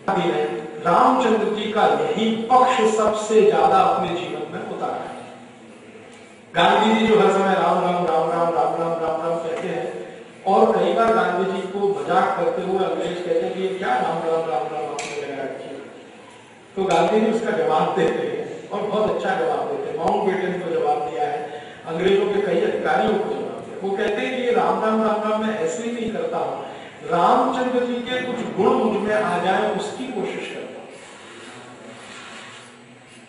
रामचंद्र जी का यही पक्ष सबसे ज्यादा अपने जीवन में उतारा है। गांधी जी जो हर समय राम राम राम राम राम राम राम राम कहते हैं, और कई बार गांधी जी को मजाक करते हुए अंग्रेज कहते हैं कि ये क्या राम राम राम राम आपने लगा रखी है, तो गांधी जी उसका जवाब देते हैं और बहुत अच्छा जवाब देते हैं। माउंटबेटन को जवाब दिया है, अंग्रेजों के कई अधिकारियों को जवाब दिया। वो कहते हैं कि ये राम राम राम राम मैं ऐसे ही नहीं करता हूं, रामचंद्र जी के कुछ गुण मुझ में आ जाए उसकी कोशिश करता हूं।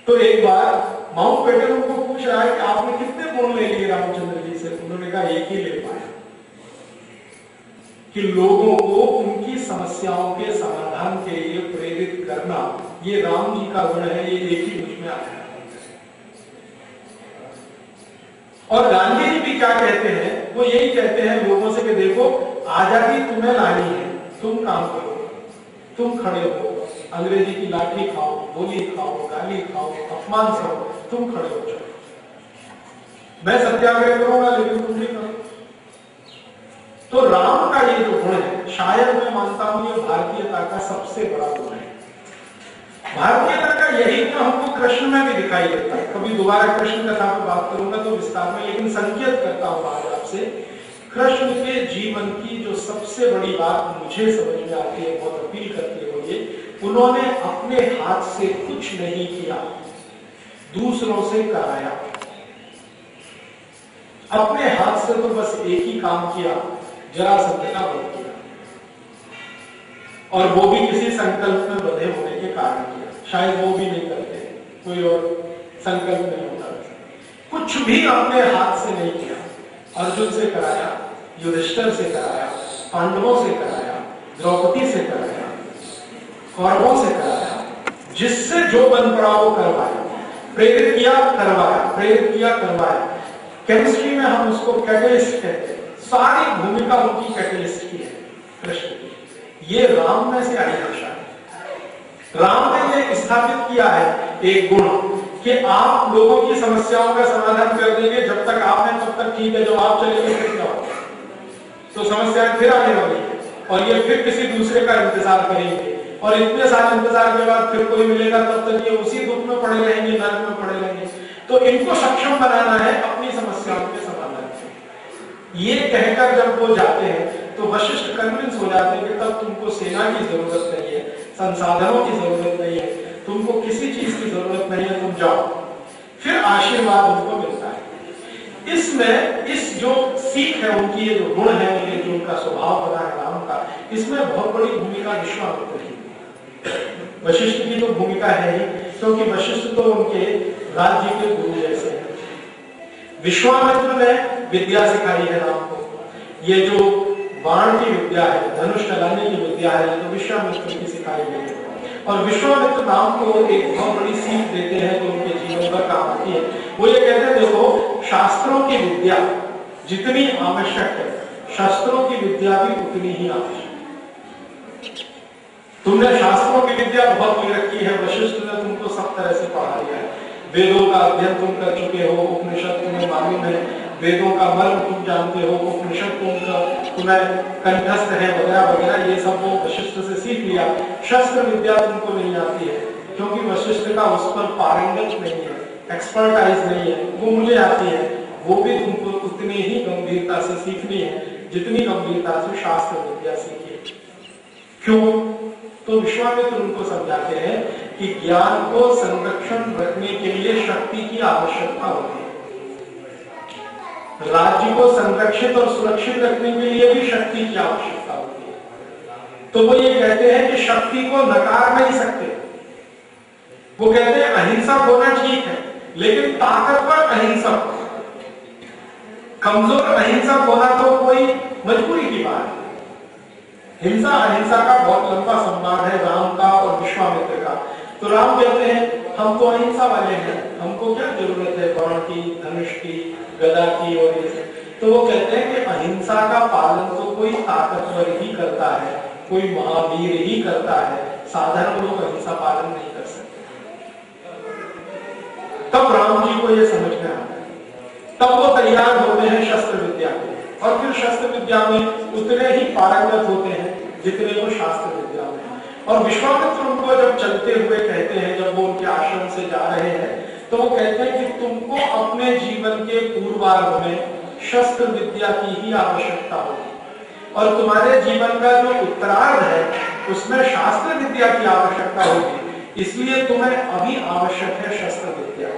तो एक बार माउंटबेटन उनको पूछ रहा है कि आपने कितने गुण ले लिए रामचंद्र जी से? उन्होंने कहा एक ही ले पाया कि लोगों को उनकी समस्याओं के समाधान के लिए प्रेरित करना, ये राम जी का गुण है, ये एक ही मुझ में आया है। और गांधी जी भी क्या कहते हैं, वो यही कहते हैं लोगों से कि देखो आजादी तुम्हें लानी है, तुम काम करो, तुम खड़े हो, अंग्रेजी की लाठी खाओ, गोली खाओ, गाली खाओ, अपमान सहो, तुम खड़े हो जाओ। मैं सत्याग्रह करूंगा लेकिन तुम नहीं करो। तो राम का ये जो गुण है, शायद मैं मानता हूं ये भारतीयता का सबसे बड़ा गुण है। भारतीयता का यही गुण हमको कृष्ण में भी दिखाई देता है। कभी दोबारा कृष्ण कथा पर बात करूंगा तो विस्तार में, लेकिन संकेत करता हूं आज आपसे, कृष्ण के जीवन की जो सबसे बड़ी बात मुझे समझ में आती है, बहुत अपील करती है, वो ये, उन्होंने अपने हाथ से कुछ नहीं किया, दूसरों से कराया। अपने हाथ से तो बस एक ही काम किया, जरासंध का वध किया, और वो भी किसी संकल्प में बंधे होने के कारण किया। शायद वो भी नहीं करते, कोई और संकल्प नहीं होता। कुछ भी अपने हाथ से नहीं किया। अर्जुन से कराया, युधिष्ठिर से कराया, पांडवों से कराया, द्रौपदी से कराया, कौरवों से कराया, जिससे जो बन पड़ा वो करवाया, प्रेरित किया करवाया, प्रेरित किया करवाया। केमिस्ट्री में हम उसको कैटलिस्ट कहते हैं। सारी भूमिका उनकी कैटलिस्ट की है कृष्ण की। ये राम में से आई भाषा है। राम ने ये स्थापित किया है एक गुण कि आप लोगों की समस्याओं का समाधान कर देंगे, जब तक आप हैं तब तक ठीक है, जब आप चलेंगे फिर क्या होगा, तो समस्याएं फिर आने वाली है और ये फिर किसी दूसरे का इंतजार करेंगे, और इतने साल इंतजार के बाद फिर कोई मिलेगा, तब तक ये उसी दुख में पड़े रहेंगे, नरक में पड़े रहेंगे। तो इनको सक्षम बनाना है अपनी समस्याओं के समाधान से। ये कहकर जब वो जाते हैं तो वशिष्ठ कन्विंस हो जाते हैं कि तब तुमको सेना की जरूरत नहीं है, संसाधनों की जरूरत नहीं है, तुमको किसी चीज की जरूरत नहीं है, तुम जाओ। फिर आशीर्वाद उनको मिलता है। इसमें इस जो सीख है उनकी, ये जो गुण है, ये जो उनका स्वभाव बना है राम का, इसमें बहुत बड़ी भूमिका विश्वामित्र की। वशिष्ठ की तो भूमिका है ही, क्योंकि वशिष्ठ तो उनके राज्य के गुरु जैसे हैं। विश्वामित्र ने विद्या सिखाई है राम को। ये जो बाण की विद्या है, धनुष चलाने की विद्या है, तो विश्वामित्र की सिखाई गई है। और विश्वामित्र राम को एक बहुत बड़ी सीख देते हैं जो उनके जीवन पर काम आती है। वो ये कहते हैं, देखो शास्त्रों की विद्या जितनी आवश्यक है, शस्त्रों की विद्या भी उतनी ही आवश्यक है। तुमने शास्त्रों की विद्या बहुत ले रखी है, वशिष्ठ ने तुमको सब तरह से पढ़ा दिया है। वेदों का अध्ययन तुम कर चुके हो, उपनिषद तुम्हें मालूम है, वेदों का मर्म तुम जानते हो, उपनिषद तुम्हें कंठस्थ है, वगैरह वगैरह, ये सब वो वशिष्ठ से सीख लिया। शस्त्र विद्या तुमको नहीं आती है, क्योंकि वशिष्ठ का उस पर पारंगत नहीं है, एक्सपर्टाइज नहीं है, वो मुझे आती है। वो भी तुमको उतनी ही गंभीरता से सीखनी है जितनी गंभीरता से शास्त्र विद्या सीखी है। क्यों? तो विश्वामित्र उनको समझाते हैं कि ज्ञान को संरक्षण रखने के लिए शक्ति की आवश्यकता होती है, राज्य को संरक्षित और सुरक्षित रखने के लिए भी शक्ति की आवश्यकता होती है। तो वो ये कहते हैं कि शक्ति को नकार नहीं सकते। वो कहते हैं अहिंसक होना ठीक है, लेकिन ताकतवर अहिंसक, कमजोर अहिंसक होना तो कोई मजबूरी की बात है। हिंसा अहिंसा का बहुत लंबा संवाद है राम का और विश्वामित्र का। तो राम कहते हैं हम तो अहिंसा वाले हैं, हमको क्या जरूरत है बाण की, धनुष की, गदा की और ये सब। तो वो कहते हैं कि अहिंसा का पालन तो कोई ताकतवर ही करता है, कोई महावीर ही करता है, साधारण लोग अहिंसा पालन नहीं कर सकते। तब राम जी को ये समझ में आता है, तब वो तैयार होते हैं शस्त्र विद्या के, और फिर शस्त्र विद्या में उतने ही पारंगत होते हैं जितने वो शास्त्र विद्या में। और विश्वामित्र उनको जब चलते हुए कहते हैं, जब वो उनके आश्रम से जा रहे हैं, तो वो कहते हैं कि तुमको अपने जीवन के पूर्वार्ध में शस्त्र विद्या की ही आवश्यकता होगी, और तुम्हारे जीवन का जो उत्तरार्ध है उसमें शास्त्र विद्या की आवश्यकता होगी, इसलिए तुम्हें अभी आवश्यक है शस्त्र विद्या।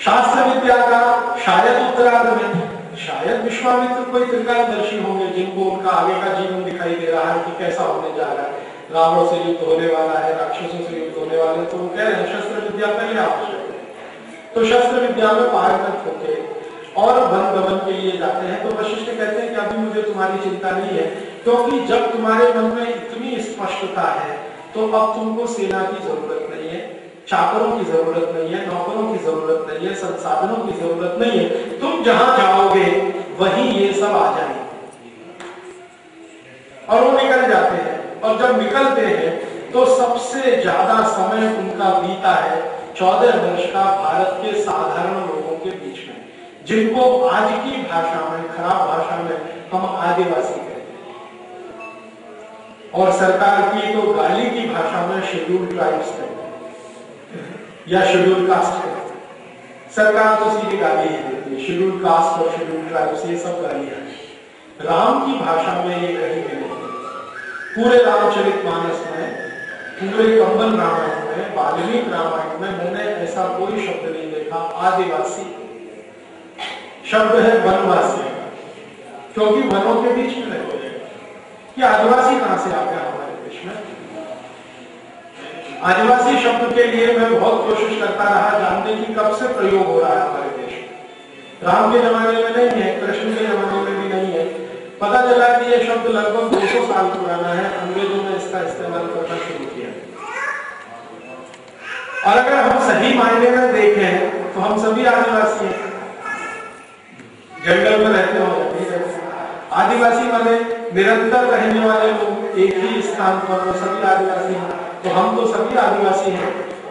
शास्त्र विद्या का शायद उत्तरार्ध में शायद विश्वामित्र कोई त्रिकालदर्शी होंगे, जिनको उनका आगे का जीवन दिखाई दे रहा है कि कैसा होने जा रहा है, रावण से युद्ध होने वाला है, राक्षसों से युद्ध होने वाले, तो वो कह रहे हैं शस्त्र विद्या पहले आवश्यक है। तो शस्त्र विद्या में पारंगत होते और वन गमन के लिए जाते हैं। तो वशिष्ठ कहते हैं कि अभी मुझे तुम्हारी चिंता नहीं है, क्योंकि जब तुम्हारे मन में इतनी स्पष्टता है तो अब तुमको सेना की जरूरत नहीं है, चाकरों की जरूरत नहीं है, नौकरों की जरूरत नहीं है, संसाधनों की जरूरत नहीं है। तुम जहां जाओगे वहीं ये सब आ जाएंगे। और वो निकल जाते हैं, और जब निकलते हैं तो सबसे ज्यादा समय उनका बीता है 14 वर्ष का भारत के साधारण लोगों के बीच में, जिनको आज की भाषा में, खराब भाषा में हम आदिवासी कहते हैं, और सरकार की तो गाली की भाषा में शेड्यूल्ड ट्राइब्स कहते हैं या शेड्यूल कास्ट है। सरकार तो सीधी गाली ही देती है, शेड्यूल कास्ट और शेड्यूल ट्राइब्स ये सब गालियां हैं। राम की भाषा में ये कहीं भी नहीं है। पूरे रामचरितमानस में, पूरे कंबन रामायण में, वाल्मीकि रामायण में मैंने ऐसा कोई शब्द नहीं देखा आदिवासी। शब्द है वनवासी, क्योंकि वनों के बीच में रहते हैं। कि आदिवासी कहां से आ गया हमारे देश में? आदिवासी शब्द के लिए मैं बहुत कोशिश करता रहा जानने की कब से प्रयोग हो रहा है हमारे देश में। राम के जमाने में नहीं है, कृष्ण के जमाने में भी नहीं है। पता चला कि यह शब्द लगभग 200 साल पुराना है, अंग्रेजों ने इसका इस्तेमाल करना शुरू किया। और अगर हम सही मायने में देखें तो हम सभी आदिवासी हैं, जंगल में रहते हो नहीं रहते। आदिवासी माने निरंतर रहने वाले लोग एक ही स्थान पर, वो सभी आदिवासी हैं। तो हम तो सभी आदिवासी हैं,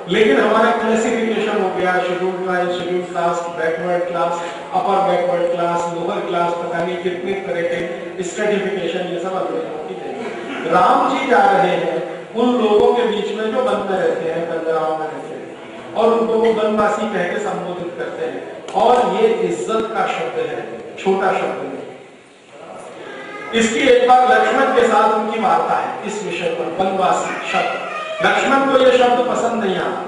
लेकिन हमारा क्लासिफिकेशन हो गया schedule tribe, schedule caste, backward class, upper backward class, lower class, पता नहीं कितने तरह के स्ट्रेटिफिकेशन, ये सब अंग्रेजों की थे। राम जी जा रहे हैं उन लोगों के बीच में जो वन में रहते हैं, बंदराओं में रहते हैं, और उनको वो वनवासी कह के संबोधित करते हैं। और ये इज्जत का शब्द है, छोटा शब्द नहीं। इसकी एक बार लक्ष्मण के साथ उनकी वार्ता है इस विषय पर, वनवासी शब्द। लक्ष्मण को यह शब्द पसंद नहीं आता।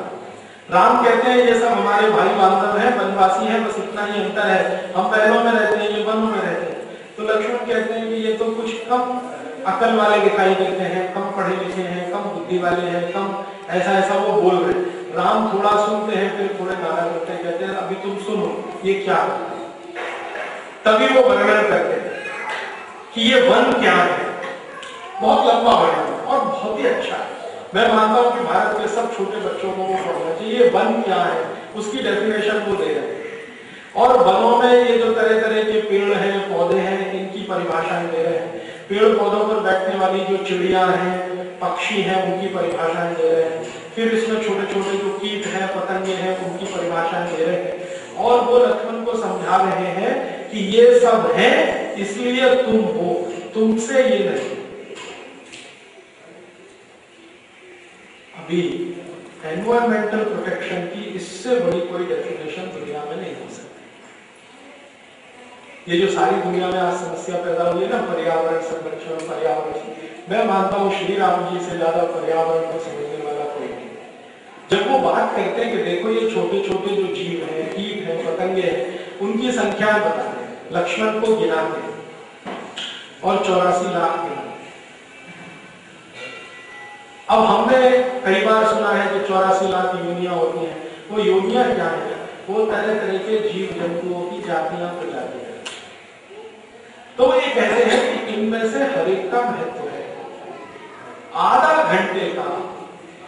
राम कहते हैं ये सब हमारे भाई बांधव हैं, वनवासी हैं, बस इतना ही अंतर है, हम पहलों में रहते हैं, ये वनों में रहते हैं। तो लक्ष्मण कहते हैं कि ये तो कुछ कम अकल वाले दिखाई देते हैं, कम पढ़े लिखे हैं, कम बुद्धि वाले हैं, कम ऐसा ऐसा वो बोल रहे हैं। राम थोड़ा सुनते हैं, फिर थोड़े नाराज होते हैं, कहते हैं अभी तुम सुनो ये क्या है। तभी वो वर्णन करते हैं कि ये वन क्या है। बहुत लंबा वर्णन और बहुत ही अच्छा है। मैं मानता हूं कि भारत के सब छोटे बच्चों को वो पढ़ना चाहिए। वन क्या है उसकी डेफिनेशन वो दे रहे हैं, और वनों में ये जो तरह तरह के पेड़ हैं, पौधे हैं, इनकी परिभाषाएं दे रहे हैं। पेड़ पौधों पर बैठने वाली जो चिड़िया हैं, पक्षी हैं, उनकी परिभाषाएं दे रहे हैं। फिर इसमें छोटे छोटे जो कीट हैं, पतंगे हैं, उनकी परिभाषाएं दे रहे हैं। और वो लक्ष्मण को समझा रहे हैं कि ये सब है, इसलिए तुम हो, तुमसे ये नहीं। अभी एनवायरमेंटल प्रोटेक्शन की इससे बड़ी कोई डेफिनेशन दुनिया में नहीं हो सकती। ये जो सारी दुनिया में आज समस्या पैदा हुई है ना, पर्यावरण संरक्षण, पर्यावरण, मैं मानता हूं श्री राम जी से ज्यादा पर्यावरण को समझने वाला कोई नहीं। जब वो बात करते हैं कि देखो ये छोटे छोटे जो जीव हैं, कीट हैं, पतंगे हैं, उनकी संख्या बताते हैं, लक्ष्मण को गिनाते हैं और 84 लाख गिनाते। अब हमने कई बार सुना है कि 84 लाख योनियां होती हैं। वो योनियां क्या है? वो तरह तरह के जीव जंतुओं की जातियां, प्रजातियां। तो ये कहते हैं कि इनमें से हर एक का महत्व है। आधा घंटे का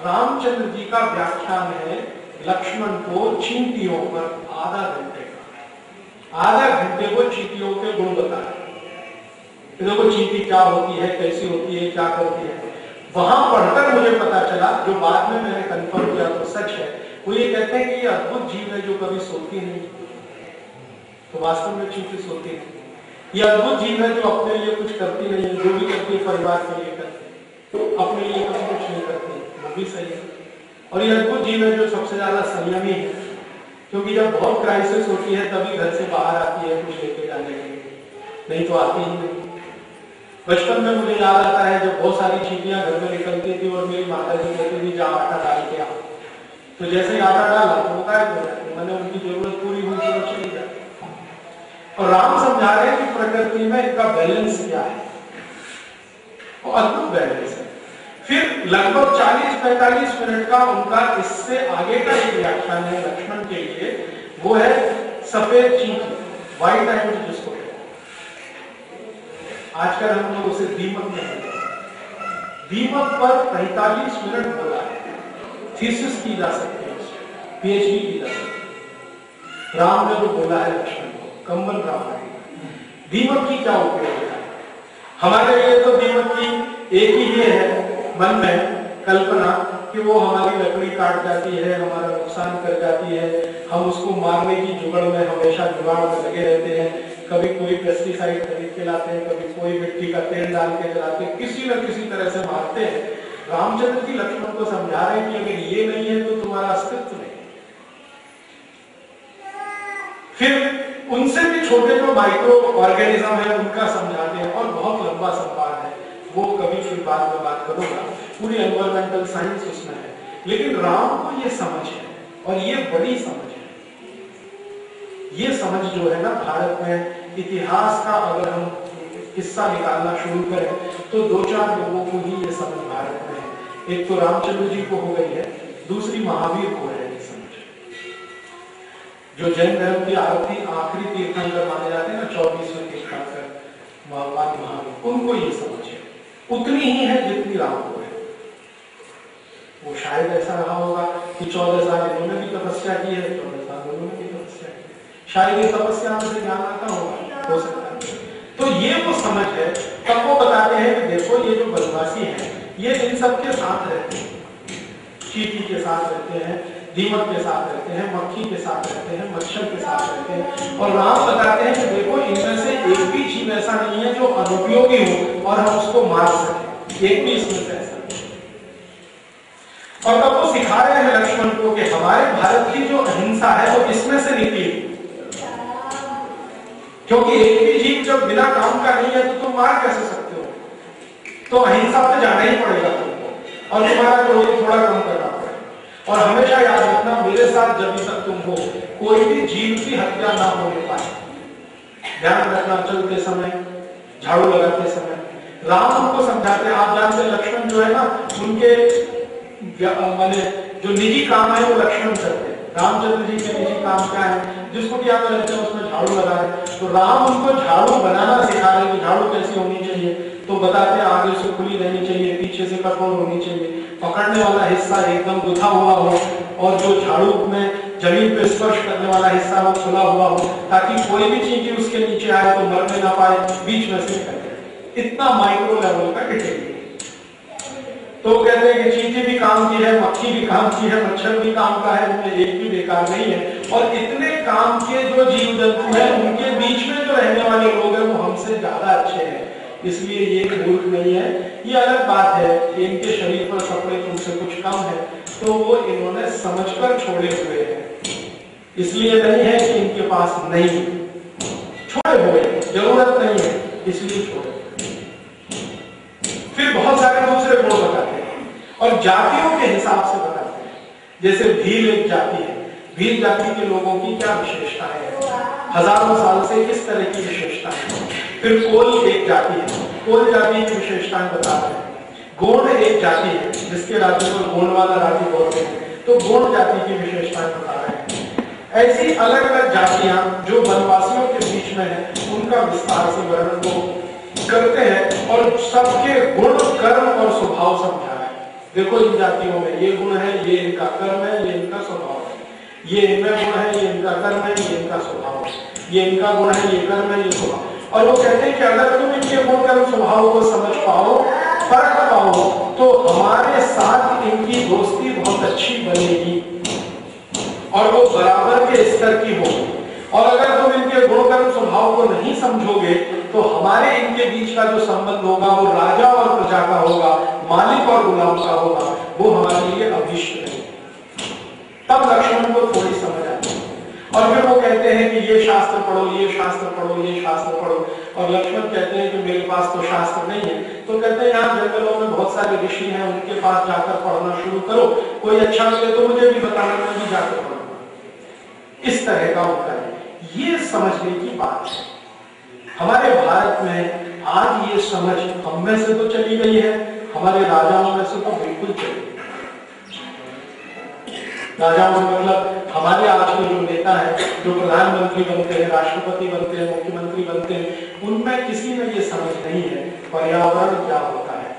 रामचंद्र जी का व्याख्यान है लक्ष्मण को चींटियों पर, आधा घंटे का। आधा घंटे को चींटियों के गुण बताए। देखो चींटी क्या होती है, कैसी होती है, क्या करती है। वहां पढ़कर मुझे पता चला, जो बाद में मैंने कंफर्म किया तो सच है, वो ये कहते हैं कि ये अद्भुत जीव है जो कभी सोती नहीं। तो वास्तव में चींटी सोती नहीं। ये अद्भुत जीव है जो अपने लिए कुछ करती नहीं है, जो भी करती है परिवार के लिए करती है। अपने लिए कभी कुछ नहीं करते, वो भी सही है। और ये अद्भुत जीव है जो सबसे ज्यादा संयमी है, क्योंकि जब बहुत क्राइसिस होती है तभी घर से बाहर आती है कुछ लेके जाने के लिए, नहीं तो आती ही नहीं। बचपन में मुझे याद आता है जब बहुत सारी चीटियां घर में निकलती थी और मेरी माता जी कहती थी जा आटा डाल के आओ, तो जैसे ही आटा डाला तो वो गायब हो जाती, मैंने उनकी जरूरत पूरी हुई तो चली जाती। और राम समझा रहे हैं कि प्रकृति में इनका बैलेंस क्या है, और अद्भुत बैलेंस है। फिर लगभग 40-45 मिनट का उनका इससे आगे का एक व्याख्यान है लक्ष्मण के लिए, वो है सफेद चींटी, व्हाइट एंड जिसको कहते हैं। आजकल हम लोग उसे दीमक कहते हैं। दीमक पर 45 मिनट बोला है, थीसिस की जा सकती है, पीएचडी की जा सकती है। राम ने जो बोला है लक्ष्मण को, कंबन रामायण, दीमक की क्या उपयोगिता है हमारे लिए? तो दीमक की एक ही ये है मन में कल्पना कि वो हमारी लकड़ी काट जाती है, हमारा नुकसान कर जाती है, हम उसको मारने की जुगड़ में हमेशा जुगाड़ में लगे रहते हैं। कभी कोई पेस्टिसाइड खरीद के लाते हैं, कभी कोई मिट्टी का तेल डाल के जलाते हैं, किसी न किसी तरह से मारते हैं। रामचंद्र जी लक्ष्मण को समझा रहे हैं कि अगर ये नहीं है तो तुम्हारा अस्तित्व नहीं। फिर उनसे भी छोटे जो माइक्रो ऑर्गेनिज्म है उनका समझाते हैं, और बहुत लंबा संवाद है, वो कभी फिर बाद में बात करूंगा। पूरी एनवायरमेंटल साइंस उसमें है, लेकिन राम को ये समझ है, और ये बड़ी समझ है। ये समझ जो है ना, भारत में इतिहास का अगर हम किस्सा निकालना शुरू करें तो 2-4 लोगों को ही ये समझ भारत में है। एक तो रामचंद्र जी को हो गई है, दूसरी महावीर को है ये समझ। जो जैन धर्म की आखिरी तीर्थंकर माने जाते हैं ना, 24वें तीर्थंकर भगवान महावीर, उनको ये समझ है, उतनी ही है जितनी राम को है। वो शायद ऐसा रहा होगा कि 14 साल इन्होंने भी तपस्या की है, 14 साल उन्होंने भी तपस्या की, शायद ये तपस्या से ज्ञान आता होगा, हो सकता है। तो ये वो समझ है। तब वो बताते हैं कि देखो ये जो बनवासी है ये इन सब के साथ रहते हैं, चींटी के साथ रहते हैं, दीमक के साथ रहते हैं, मक्खी के साथ रहते हैं, मच्छर के साथ रहते हैं, और राम बताते हैं कि देखो इनमें से एक भी जीव ऐसा नहीं है जो अनुपयोगी हो और हम उसको मार सके, एक भी इसमें से ऐसा नहीं। और तब वो सिखा रहे हैं लक्ष्मण को कि हमारे भारत की जो अहिंसा है वो इसमें से निकली, क्योंकि एक भी जीव जब बिना काम का नहीं है तो तुम मार कैसे सकते हो? तो अहिंसा पे जाना ही पड़ेगा तुमको, और तुम्हारा क्रोध थोड़ा कम करना पड़ेगा। और हमेशा याद रखना, मेरे साथ जब तक तुम हो कोई भी जीव की हत्या ना होने पाए, ध्यान रखना। चलते समय, झाड़ू लगाते समय राम उनको समझाते हैं। आप जानते लक्ष्मण जो है ना, उनके माने जो निजी काम है वो लक्ष्मण करते हैं। रामचंद्र जी के निजी काम क्या है? जिसको क्या रहते हैं उसमें झाड़ू लगा रहे, तो राम उनको झाड़ू बनाना सिखा रहे हैं। झाड़ू कैसी होनी चाहिए तो बताते हैं, आगे से खुली रहनी चाहिए, पीछे से कठोर होनी चाहिए, पकड़ने वाला हिस्सा एकदम गुथा हुआ हो, और जो झाड़ू में जमीन पे स्पर्श करने वाला हिस्सा वो खुला हुआ हो, ताकि कोई भी चींटी उसके नीचे आए तो मरने ना पाए, बीच में से निकल जाए। इतना माइक्रो लेवल का डिटेल। तो कहते हैं कि चींटी भी काम की है, मक्खी भी काम की है, मच्छर भी काम का है, उनमें एक भी बेकार नहीं है। और इतने काम के जो जीव जंतु हैं उनके बीच में जो रहने वाले लोग हैं वो हमसे ज्यादा अच्छे हैं, इसलिए ये मूर्ख नहीं है। ये अलग बात है कि इनके शरीर पर कपड़े तुमसे कुछ कम है, तो वो इन्होंने समझकर छोड़े हुए हैं, इसलिए नहीं है कि इनके पास नहीं, छोड़े हुए, जरूरत नहीं है इसलिए छोड़े। फिर बहुत सारे दूसरे गुण बताते हैं और जातियों के हिसाब से बताते हैं। जैसे भील एक जाति है, भील जाति के लोगों की क्या विशेषताएं हैं, हजारों साल से किस तरह की विशेषताएं हैं। फिर कोल एक जाति है, कोल जाति की विशेषताएं बताते हैं। गोंड एक जाति है जिसके राज्य को गोंड वाला राज्य बोलते हैं, तो गोंड जाति की विशेषताएं बता रहे हैं। ऐसी अलग अलग जातियां जो वनवासियों के बीच में है उनका विस्तार से वर्णन को करते हैं और सबके गुण, कर्म और स्वभाव समझा है। देखो इन जातियों में ये गुण है, ये इनका कर्म है, ये इनका स्वभाव है, ये इनमें गुण है, ये इनका कर्म है, ये इनका स्वभाव है, ये इनका गुण है, ये कर्म है, ये स्वभाव। और वो कहते हैं कि अगर तुम इनके गुण कर्म स्वभाव को समझ पाओ, परख पाओ, तो हमारे साथ इनकी दोस्ती बहुत अच्छी बनेगी और वो बराबर के स्तर की होगी। और अगर तुम इनके गुण कर्म स्वभाव को नहीं समझोगे तो हमारे इनके बीच का जो संबंध होगा वो राजा और प्रजा का होगा, मालिक और गुलाम का होगा, वो हमारे लिए अभीष्ट नहीं। तब लक्ष्मण को थोड़ी समझ आती है और फिर वो कहते हैं कि ये शास्त्र पढ़ो, ये शास्त्र पढ़ो, ये शास्त्र पढ़ो। और लक्ष्मण कहते हैं कि मेरे पास तो शास्त्र नहीं है। तो कहते हैं यहाँ जंगलों में बहुत सारे ऋषि हैं, उनके पास जाकर पढ़ना शुरू करो, कोई अच्छा मिले तो मुझे भी बताना, मैं भी जाकर पढ़ूंगा। इस तरह का होता है। ये समझने की बात है। हमारे भारत में आज ये समझ हम में से तो चली गई है, हमारे राजाओं में से तो बिल्कुल चली गई। राजाओं में मतलब हमारे आज के जो नेता हैं, जो प्रधानमंत्री बनते हैं, राष्ट्रपति बनते हैं, मुख्यमंत्री बनते हैं, उनमें किसी में ये समझ नहीं है पर्यावरण क्या होता है,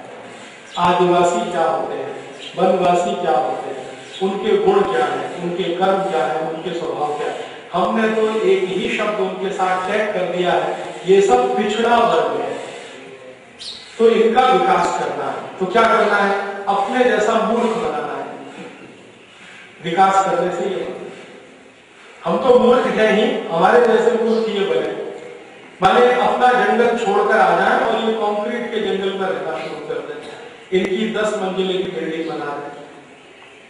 आदिवासी क्या होते हैं, वनवासी क्या होते हैं, उनके गुण क्या है, उनके कर्म क्या है, उनके स्वभाव क्या है। हमने तो एक ही शब्द उनके साथ टैग कर दिया है, ये सब पिछड़ा वर्ग है, तो इनका विकास करना है। तो क्या करना है? अपने जैसा मूर्ख बनाना है। विकास करने से ये हम तो मूर्ख हैं ही, हमारे जैसे मूर्ख ये बने, माने अपना जंगल छोड़कर आ जाए और ये कंक्रीट के जंगल में रहना शुरू कर दें। इनकी 10 मंजिले की बिल्डिंग बना दें,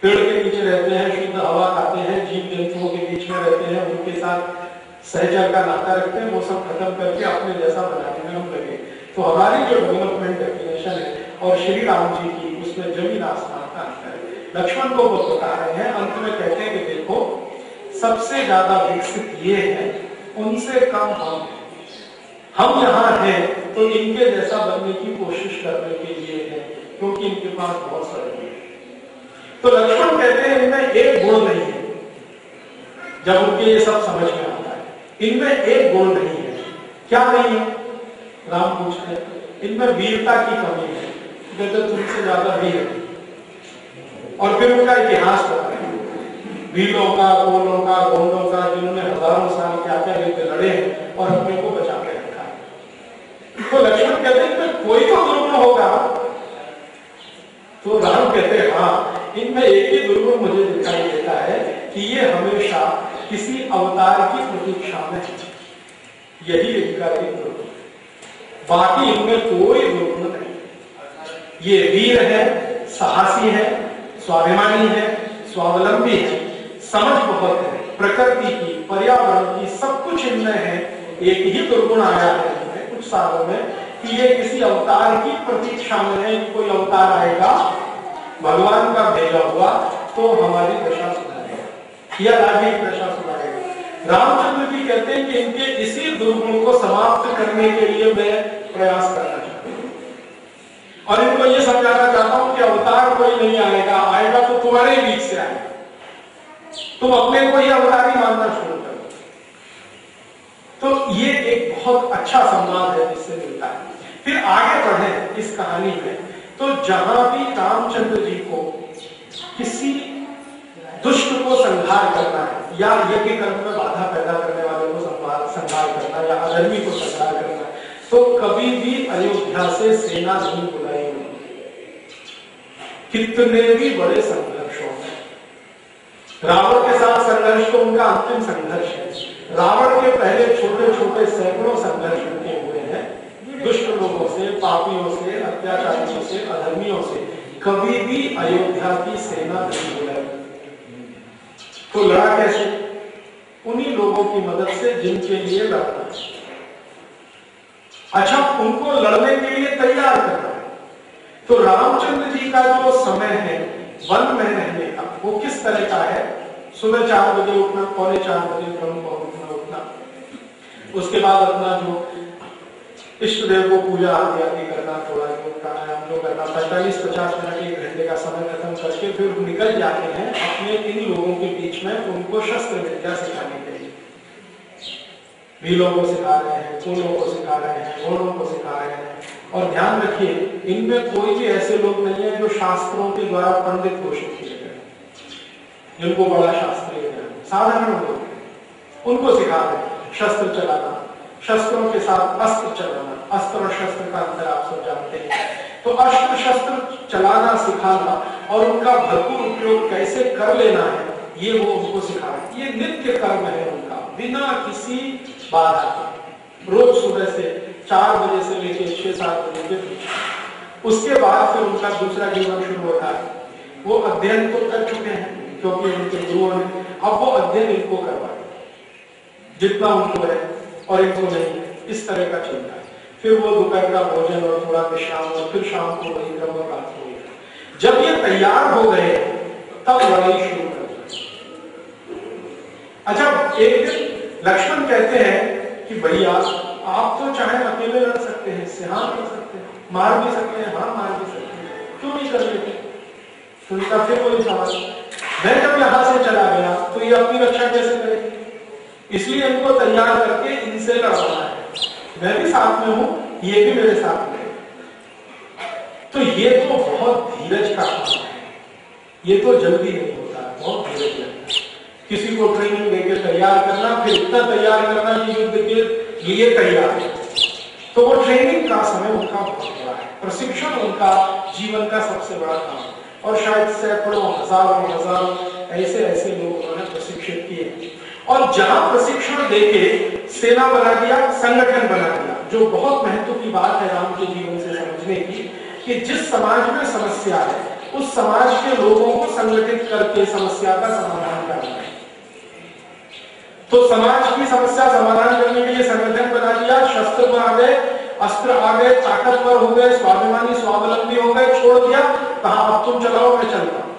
पेड़ के नीचे रहते हैं, शुद्ध हवा खाते हैं, जीव जंतुओं के बीच में रहते हैं, उनके साथ सहचर का नाता रखते हैं, वो सब खत्म करके अपने जैसा बनाने में हम लगे। तो हमारी जो डेवलपमेंट डेफिनेशन है और श्री राम जी की, उसमें जमीन आसमान का अंतर है। लक्ष्मण को वो बता रहे हैं, अंत में कहते हैं कि देखो सबसे ज्यादा विकसित ये है, उनसे कम हम यहाँ हैं तो इनके जैसा बनने की कोशिश करने के लिए है, क्योंकि इनके पास बहुत सारे हैं। तो लक्ष्मण कहते हैं इनमें एक गुण नहीं है। जब उनके ये सब समझ में आता है, इनमें एक गुण नहीं है। क्या नहीं है? राम पूछते हैं, इनमें वीरता की कमी है। कहते तुमसे ज्यादा वीर है। और फिर उनका इतिहास बताया, वीरों का, कोलों का, गोंडों का, जिन्होंने हजारों साल क्या क्या युद्ध लड़े और अपने को बचा के रखा है। तो लक्ष्मण कहते हैं इनमें कोई तो दुर्गुण होगा। तो राम कहते हैं हाँ, इनमें एक ही दुर्गुण मुझे दिखाई देता है कि ये हमेशा किसी अवतार की प्रतीक्षा में है। यही इनका एक दुर्गुण, बाकी इनमें कोई दुर्गुण नहीं। ये वीर है, साहसी है, स्वाभिमानी है, स्वावलंबी है, समझ बहुत है, प्रकृति की, पर्यावरण की, सब कुछ इनमें है। एक ही दुर्गुण आया है इनमें कुछ सालों में कि ये किसी अवतार की प्रतीक्षा में है। कोई अवतार आएगा भगवान का भेजा हुआ तो हमारी दशा सुधारेगा या राज्य की दशा सुधारेगा। रामचंद्र जी कहते हैं कि इनके इसी दुर्गुण को समाप्त करने के लिए मैं प्रयास करना चाहता हूं और इनको ये समझाना चाहता हूं कि अवतार कोई नहीं आएगा, आएगा तो तुम्हारे बीच से आएगा। तुम अपने को ही अवतारी मानना शुरू करो। तो ये एक बहुत अच्छा संवाद है जिससे मिलता है। फिर आगे बढ़े इस कहानी में, तो जहां भी रामचंद्र जी को किसी दुष्ट को संहार करना है या यज्ञ कर्म में बाधा पैदा करने वाले को संहार करना या अधर्मी को संहार करना, तो कभी भी अयोध्या से सेना नहीं बुलाई हुई। कितने भी बड़े संघर्ष हो, रावण के साथ संघर्ष तो उनका अंतिम संघर्ष है। रावण के पहले छोटे छोटे सैकड़ों संघर्ष उनके हुए हैं, दुष्ट लोगों से, पापियों से, अत्याचारियों से, अधर्मियों से। कभी भी अयोध्या की सेना नहीं बुलाई। तो लड़ा कैसे? उन्हीं लोगों की मदद से जिनके लिए लड़ना। अच्छा, उनको लड़ने के लिए तैयार करना है। तो रामचंद्र जी का जो समय है वन में रहने का, वो किस तरह का है? सुबह 4 बजे उठना, 3:45 बजे ब्रह्म मुहूर्त में उठना, उसके बाद अपना जो इष्ट देव को पूजा आदि करना, थोड़ा योग प्राणायाम जो करना, 45-50 मिनट 1 घंटे का समय खत्म करके फिर निकल जाते हैं अपने इन लोगों के बीच में उनको शस्त्र विद्या सिखाने के लिए। भीलों को सिखा रहे हैं, फूलों को सिखा रहे हैं, घोड़ों को सिखा रहे हैं। और ध्यान रखिए, इनमें कोई भी ऐसे लोग नहीं है जो शास्त्रों के द्वारा पंडित घोषित किए गए, जिनको बड़ा शास्त्रीय है। साधारण लोग उनको सिखा रहे हैं शस्त्र चलाना, शस्त्रों के साथ अस्त्र चलाना। अस्त्र और शस्त्र का अंतर आप सब जानते हैं। तो अस्त्र शस्त्र चलाना सिखाना और उनका भरपूर उपयोग कैसे कर लेना है, ये वो उनको सिखा रहे हैं। ये नित्य कर्म है उनका, बिना किसी बाधा के। रोज सुबह से 4 बजे से लेकर 6-7 बजे के बीच। उसके बाद फिर उनका दूसरा जीवन शुरू होता है। वो अध्ययन तो कर चुके हैं क्योंकि उनके गुरुओं ने, अब वो अध्ययन इनको करवाए जितना उनको है और इनको नहीं है, इस तरह का चलता है। फिर वो दोपहर का भोजन और थोड़ा विश्राम और फिर शाम को वही क्रम प्राप्त हो गया। जब ये तैयार हो गए तब लड़ाई शुरू कर दी। अच्छा, एक दिन लक्ष्मण कहते हैं कि भैया आप तो चाहे अकेले लड़ सकते हैं, इससे हाँ कर सकते हैं, मार भी सकते हैं, हाँ मार भी सकते हैं, क्यों नहीं कर लेते? सुनता फिर वही सवाल, मैं जब यहां से चला गया तो ये अपनी रक्षा कैसे करेंगे? इसलिए इनको तैयार करके इनसे लड़वाना है। मैं भी साथ में हूं, ये भी मेरे साथ में। तो ये तो बहुत धीरज का काम है, ये तो जल्दी नहीं होता, बहुत धीरज लगता है। किसी को ट्रेनिंग देकर तैयार करना, फिर इतना तैयार करना कि युद्ध के लिए तैयार है, तो वो ट्रेनिंग का समय उनका बहुत बड़ा है। प्रशिक्षण उनका जीवन का सबसे बड़ा काम है। और शायद सैकड़ों हजारों ऐसे ऐसे लोग उन्होंने प्रशिक्षित किए। और जहां प्रशिक्षण देके सेना बना दिया, संगठन बना दिया, जो बहुत महत्व की बात है राम के जीवन से समझने की, कि जिस समाज में समस्या है उस समाज के लोगों को संगठित करके समस्या का समाधान करना है। तो समाज की समस्या समाधान करने के लिए संगठन बना दिया, शस्त्र आ गए, अस्त्र आ गए, ताकतवर हो गए, स्वाभिमानी स्वावलंबी हो गए, छोड़ दिया, कहा अब तुम चलाओ मैं चलता हूं।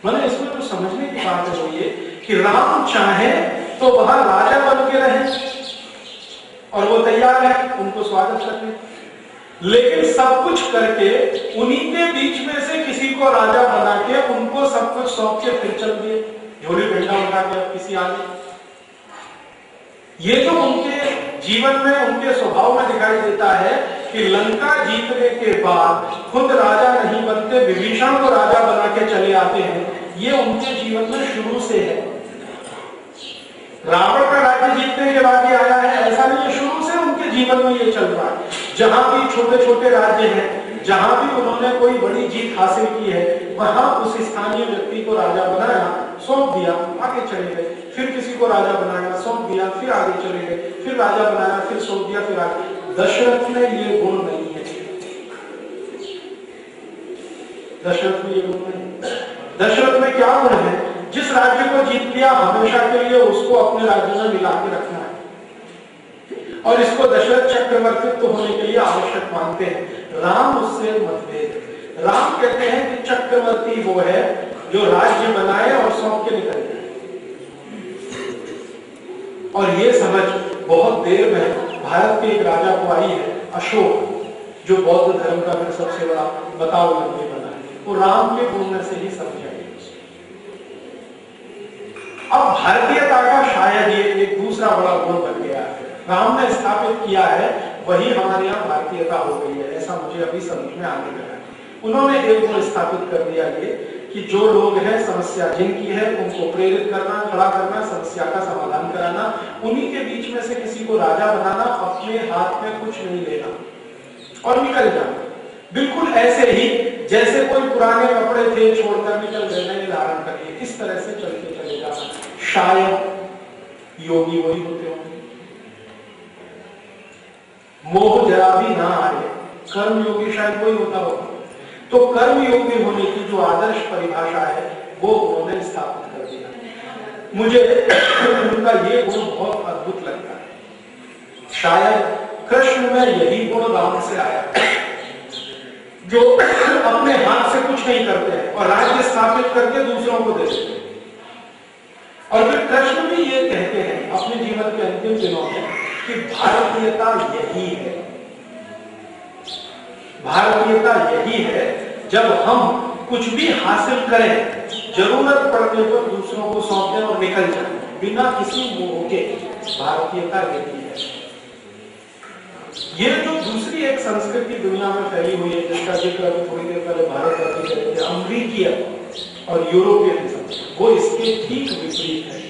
मैंने इसमें तो समझने की बात है वो ये कि राम चाहे तो वहां राजा बन के रहे और वो तैयार है उनको स्वागत करने, लेकिन सब कुछ करके उन्हीं के बीच में से किसी को राजा बना के उनको सब कुछ सौंप के फिर चल दिए, झोली डंडा उठा के किसी आगे। ये जो उनके जीवन में, उनके स्वभाव में दिखाई देता है कि लंका जीतने के बाद खुद राजा नहीं बनते, विभीषण को राजा बना के चले आते हैं। ये उनके जीवन में शुरू से है। रावण का राज्य जीतने के बाद ये आया है ऐसा नहीं है, शुरू से उनके जीवन में ये चल रहा है। जहां भी छोटे छोटे राज्य हैं, जहां भी उन्होंने कोई बड़ी जीत हासिल की है, वहां उस स्थानीय व्यक्ति को राजा बनाया, सौंप दिया, आगे चले गए, फिर किसी को राजा बनाया, सौंप दिया, फिर आगे चले गए, फिर राजा बनाया, फिर सौंप दिया, फिर आगे। दशरथ में ये गुण नहीं है, दशरथ में ये गुण नहीं। दशरथ में क्या गुण है? जिस राज्य को जीत लिया हमेशा के लिए उसको अपने राज्य में मिला के रखना है, और इसको दशरथ चक्रवर्तित्व होने के लिए आवश्यक मानते हैं। राम उससे मतभेद। राम कहते हैं कि चक्रवर्ती वो है जो राज्य बनाए और सौंप के निकल जाए। और ये समझ बहुत देर में भारत के एक राजा को आई है, अशोक, जो बौद्ध धर्म का फिर सबसे बड़ा बताओ लंबे बना है। वो राम के बोलने से ही समझ आई। अब भारतीयता का शायद ये एक दूसरा बड़ा गुण बन गया है, राम ने स्थापित किया है, वही हमारे यहाँ भारतीयता हो गई है, ऐसा मुझे अभी समझ में आने लगा। उन्होंने एक गुण स्थापित कर दिया ये कि जो लोग हैं, समस्या जिनकी है उनको प्रेरित करना, खड़ा करना, समस्या का समाधान कराना, उन्हीं के बीच में से किसी को राजा बनाना, अपने हाथ में कुछ नहीं लेना और निकल जाना। बिल्कुल ऐसे ही जैसे कोई पुराने कपड़े थे छोड़कर निकल गए, नए धारण करिए, इस तरह से चलते चले जाना। शायद योगी वही होते होंगे। मोह जरा भी ना आए, कर्म योगी शायद वही होता होगा। तो कर्म योगी होने की जो आदर्श परिभाषा है वो उन्होंने स्थापित कर दिया। मुझे उनका ये गुण बहुत अद्भुत लगता है। शायद कृष्ण में यही गुण राम से आया, जो अपने हाथ से कुछ नहीं करते हैं और राज्य स्थापित करके दूसरों को देते हैं। और फिर कृष्ण भी ये कहते हैं अपने जीवन के अंतिम दिनों में कि भारतीयता यही है, भारतीयता यही है जब हम कुछ भी हासिल करें, जरूरत पड़ने पर दूसरों को सौंप दें और निकल जाए बिना किसी मोह के। भारतीयता यही है। ये जो दूसरी एक संस्कृति दुनिया में फैली हुई है, जिसका जिक्र अभी थोड़ी देर पहले भारत करते थे, अमेरिकी और यूरोपियनिज्म, वो इसके ठीक विपरीत है।